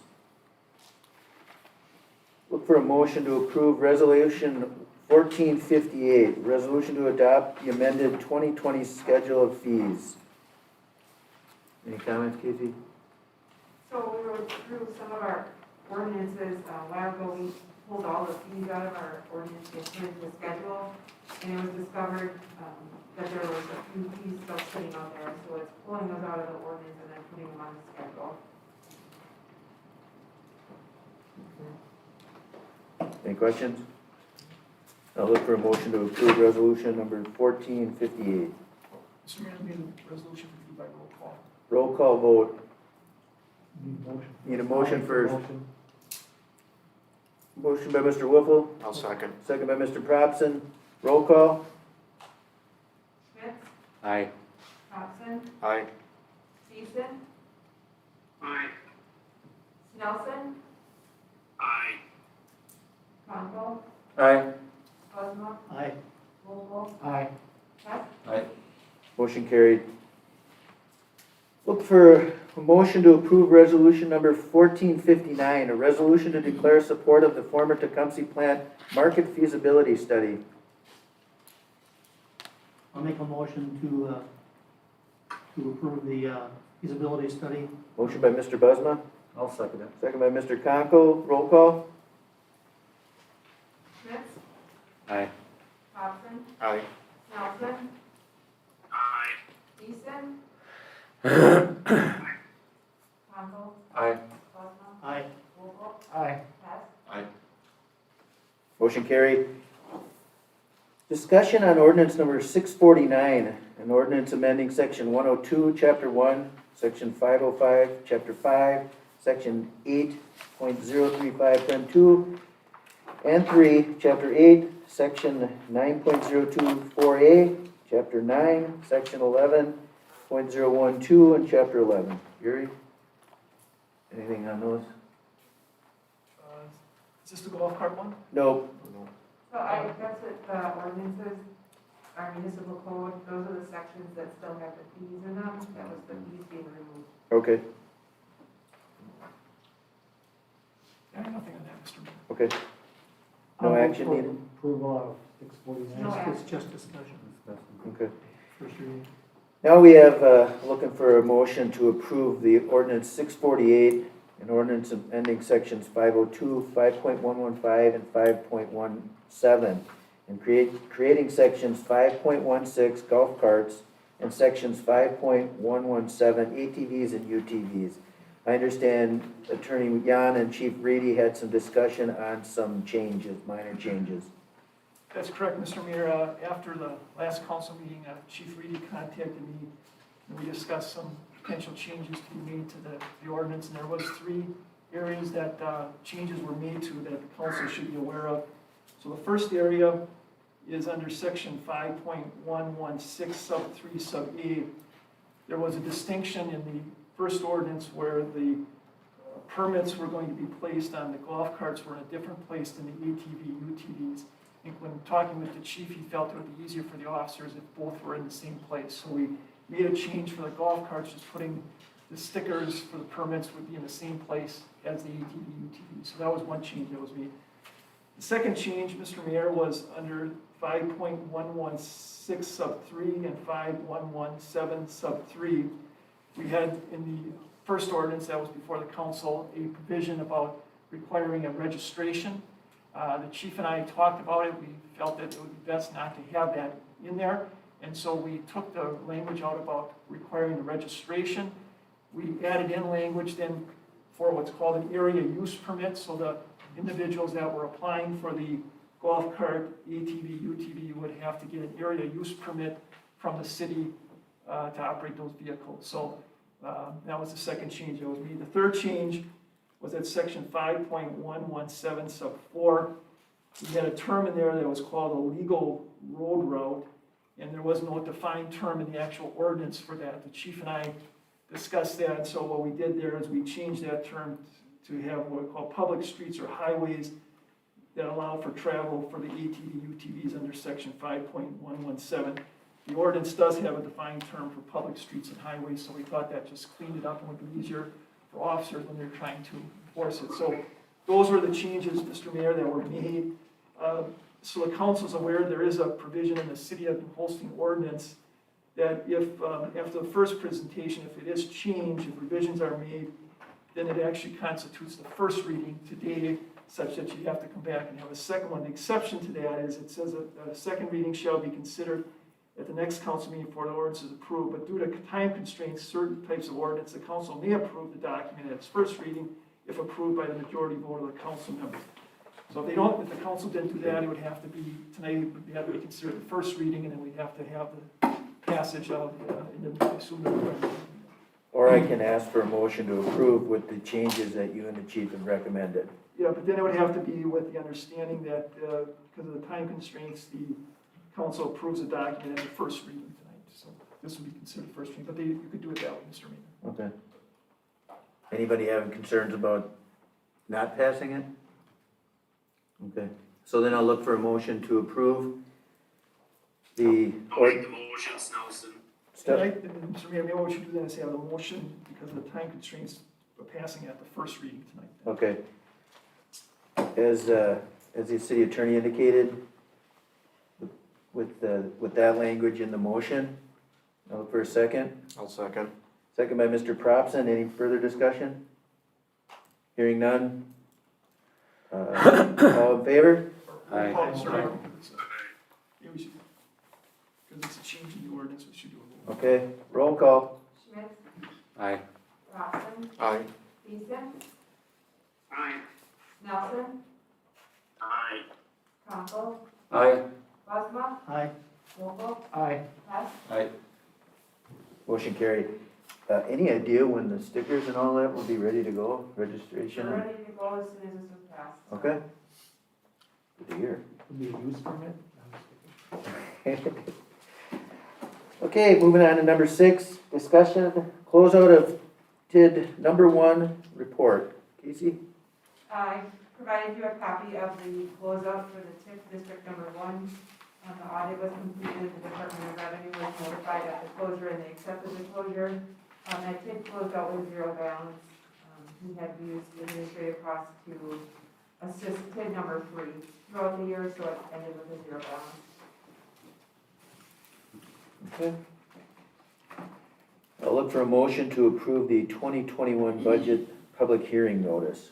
Look for a motion to approve resolution 1458, resolution to adopt the amended 2020 schedule of fees. Any comments, Casey? So we were through some of our ordinances, a while ago, we pulled all the fees out of our ordinance, and put it into the schedule, and it was discovered, that there was a few fees still sitting out there, so it's pulling those out of the ordinance and then putting them on the schedule. Any questions? I'll look for a motion to approve resolution number 1458. Mr. Mayor, need a resolution reviewed by roll call. Roll call vote. Need a motion. Need a motion first. Motion. Motion by Mr. Whipple, I'll second. second by Mr. Propson. Roll call. Schmitz, Aye. Thompson, Aye. Stevenson, Aye. Snelson, Aye. Conkle, Aye. Bosma, Aye. Vogel, Aye. Hess. Aye. Motion carried. Look for a motion to approve resolution number 1459, a resolution to declare support of the former Tecumseh plant market feasibility study. I'll make a motion to approve the feasibility study. Motion by Mr. Busma, I'll second it. second by Mr. Conkle. Roll call. Schmitz, Aye. Thompson, Aye. Snelson, Aye. Stevenson, Conkle, Aye. Bosma, Aye. Vogel, Aye. Hess. Motion carried. Discussion on ordinance number 649, an ordinance amending section 102, chapter 1, section 505, chapter 5, section 8.035.2, and 3, chapter 8, section 9.024A, chapter 9, section 11.012, and chapter 11. Yuri? Anything on those? Is this the golf cart one? Nope. So that's what the ordinances, our municipal code, those are the sections that still have the fees in them, that was the fees being removed. Okay. I have nothing on that Mr. Mayor. Okay, I'll no vote action for needed? Approval of 649. No action. It's just discussion, Okay. first reading. Now we have, looking for a motion to approve the ordinance 648, an ordinance amending sections 502, 5.115, and 5.17, and creating sections 5.16 golf carts and sections 5.117 ATVs and UTVs. I understand Attorney Yan and Chief Reedy had some discussion on some changes, minor changes. That's correct, Mr. Mayor. After the last council meeting, Chief Reedy contacted me, and we discussed some potential changes to be made to the ordinance, and there was 3 areas that changes were made to that the council should be aware of. So the first area is under section 5.116 sub 3 sub A. There was a distinction in the first ordinance where the permits were going to be placed on the golf carts were in a different place than the ATV, UTVs. I think when talking with the chief, he felt it would be easier for the officers if both were in the same place. So we made a change for the golf carts, just putting the stickers for the permits would be in the same place as the ATV, UTV. So that was one change that was made. The second change, Mr. Mayor, was under 5.116 sub 3 and 5.117 sub 3. We had in the first ordinance that was before the council a provision about requiring a registration. The chief and I talked about it. We felt that it would be best not to have that in there. And so we took the language out about requiring the registration. We added in language then for what's called an area use permit. So the individuals that were applying for the golf cart, ATV, UTV would have to get an area use permit from the city to operate those vehicles. So that was the second change that was made. The third change was at section 5.117 sub 4. We had a term in there that was called a legal road route, and there was no defined term in the actual ordinance for that. The chief and I discussed that, and so what we did there is we changed that term to have what we call public streets or highways that allow for travel for the ATV, UTVs under section 5.117. The ordinance does have a defined term for public streets and highways, so we thought that just cleaned it up and would be easier for officers when they're trying to enforce it. So those were the changes, Mr. Mayor, that were made. So the council's aware there is a provision in the city of Holstein ordinance that if, after the first presentation, if it is changed, if revisions are made, then it actually constitutes the first reading today, such that you have to come back and have a second one. The exception to that is it says that a second reading shall be considered at the next council meeting before the ordinance is approved, but due to time constraints, certain types of ordinance, the council may approve the document at its first reading if approved by the majority vote of the council members. So if they don't, if the council didn't do that, it would have to be, tonight, it would have to be considered the first reading, and then we'd have to have the passage of, and then assume the. Or I can ask for a motion to approve with the changes that you and the chief have recommended. Yeah, but then it would have to be with the understanding that, because of the time constraints, the council approves the document at the first reading tonight. So this would be considered first reading, but you could do it that way, Mr. Mayor. Okay. Anybody having concerns about not passing it? Okay, so then I'll look for a motion to approve the. I'll make the motions, Nelson. Tonight, Mr. Mayor, maybe what we should do then is have a motion because of the time constraints of passing at the first reading tonight. Okay. As the city attorney indicated, with that language in the motion, I'll look for a second. I'll second. Second by Mr. Propson. Any further discussion? Hearing none. All in favor? Aye. Sorry. Yeah, we should, because it's a change in the ordinance, we should do a roll. Okay, roll call. Schmidt, Aye. Robson, Aye. Beeson, Aye. Nelson, Aye. Kunkel, Aye. Bosma, Aye. Vogel, Aye. Hess, Aye. Motion carried. Any idea when the stickers and all that will be ready to go, registration? we're ready to go as soon as this is passed. Okay. Good to hear. Would be a use permit? Okay, moving on to number 6, discussion, closeout of TID number 1 report. Casey? I provided you a copy of the closeout for the TIF District Number 1. The audit was completed, the Department of Revenue was notified of the closure and they accepted the closure. That TIF closed out with 0 balance. We had used administrative costs to assist kid number 3 throughout the year, so it ended with a 0 balance. Okay. I'll look for a motion to approve the 2021 budget public hearing notice.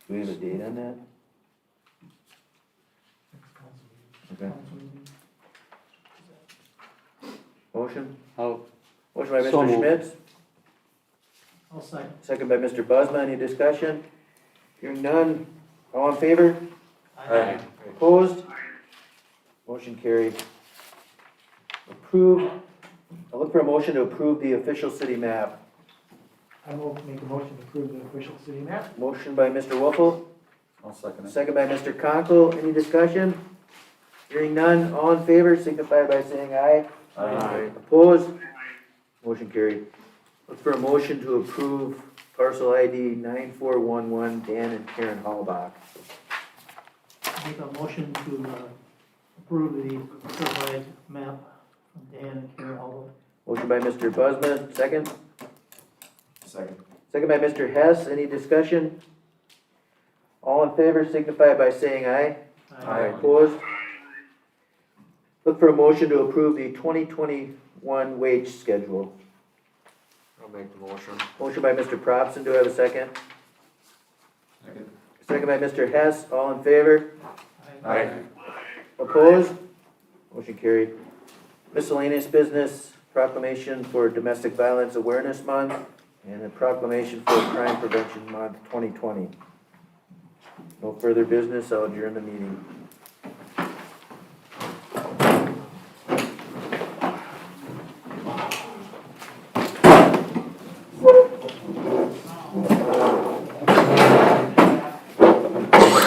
Do we have a date on that? Okay. Motion? I'll- Motion by So Mr. moved. Schmitz, I'll second. second by Mr. Buzzma. Any discussion? Hearing none. All in favor? Aye. Opposed? Motion carried. Approve, I'll look for a motion to approve the official city map. I will make a motion to approve the official city map. Motion by Mr. Wolfle, I'll second it. second by Mr. Conkle. Any discussion? Hearing none. All in favor signify by saying aye. Aye. Opposed? Motion carried. Look for a motion to approve parcel ID 9411 Dan and Karen Hallbach. Make a motion to approve the certified map from Dan and Karen Hall. Motion by Mr. Buzzman, second. Second. Second by Mr. Hess. Any discussion? All in favor signify by saying aye. Opposed? Look for a motion to approve the 2021 wage schedule. I'll make the motion. Motion by Mr. Propson. Do I have a second? Second. Second by Mr. Hess. All in favor? Aye. Opposed? Motion carried. Miscellaneous business, proclamation for Domestic Violence Awareness Month, and a proclamation for Crime Prevention Month 2020. No further business, I'll adjourn the meeting.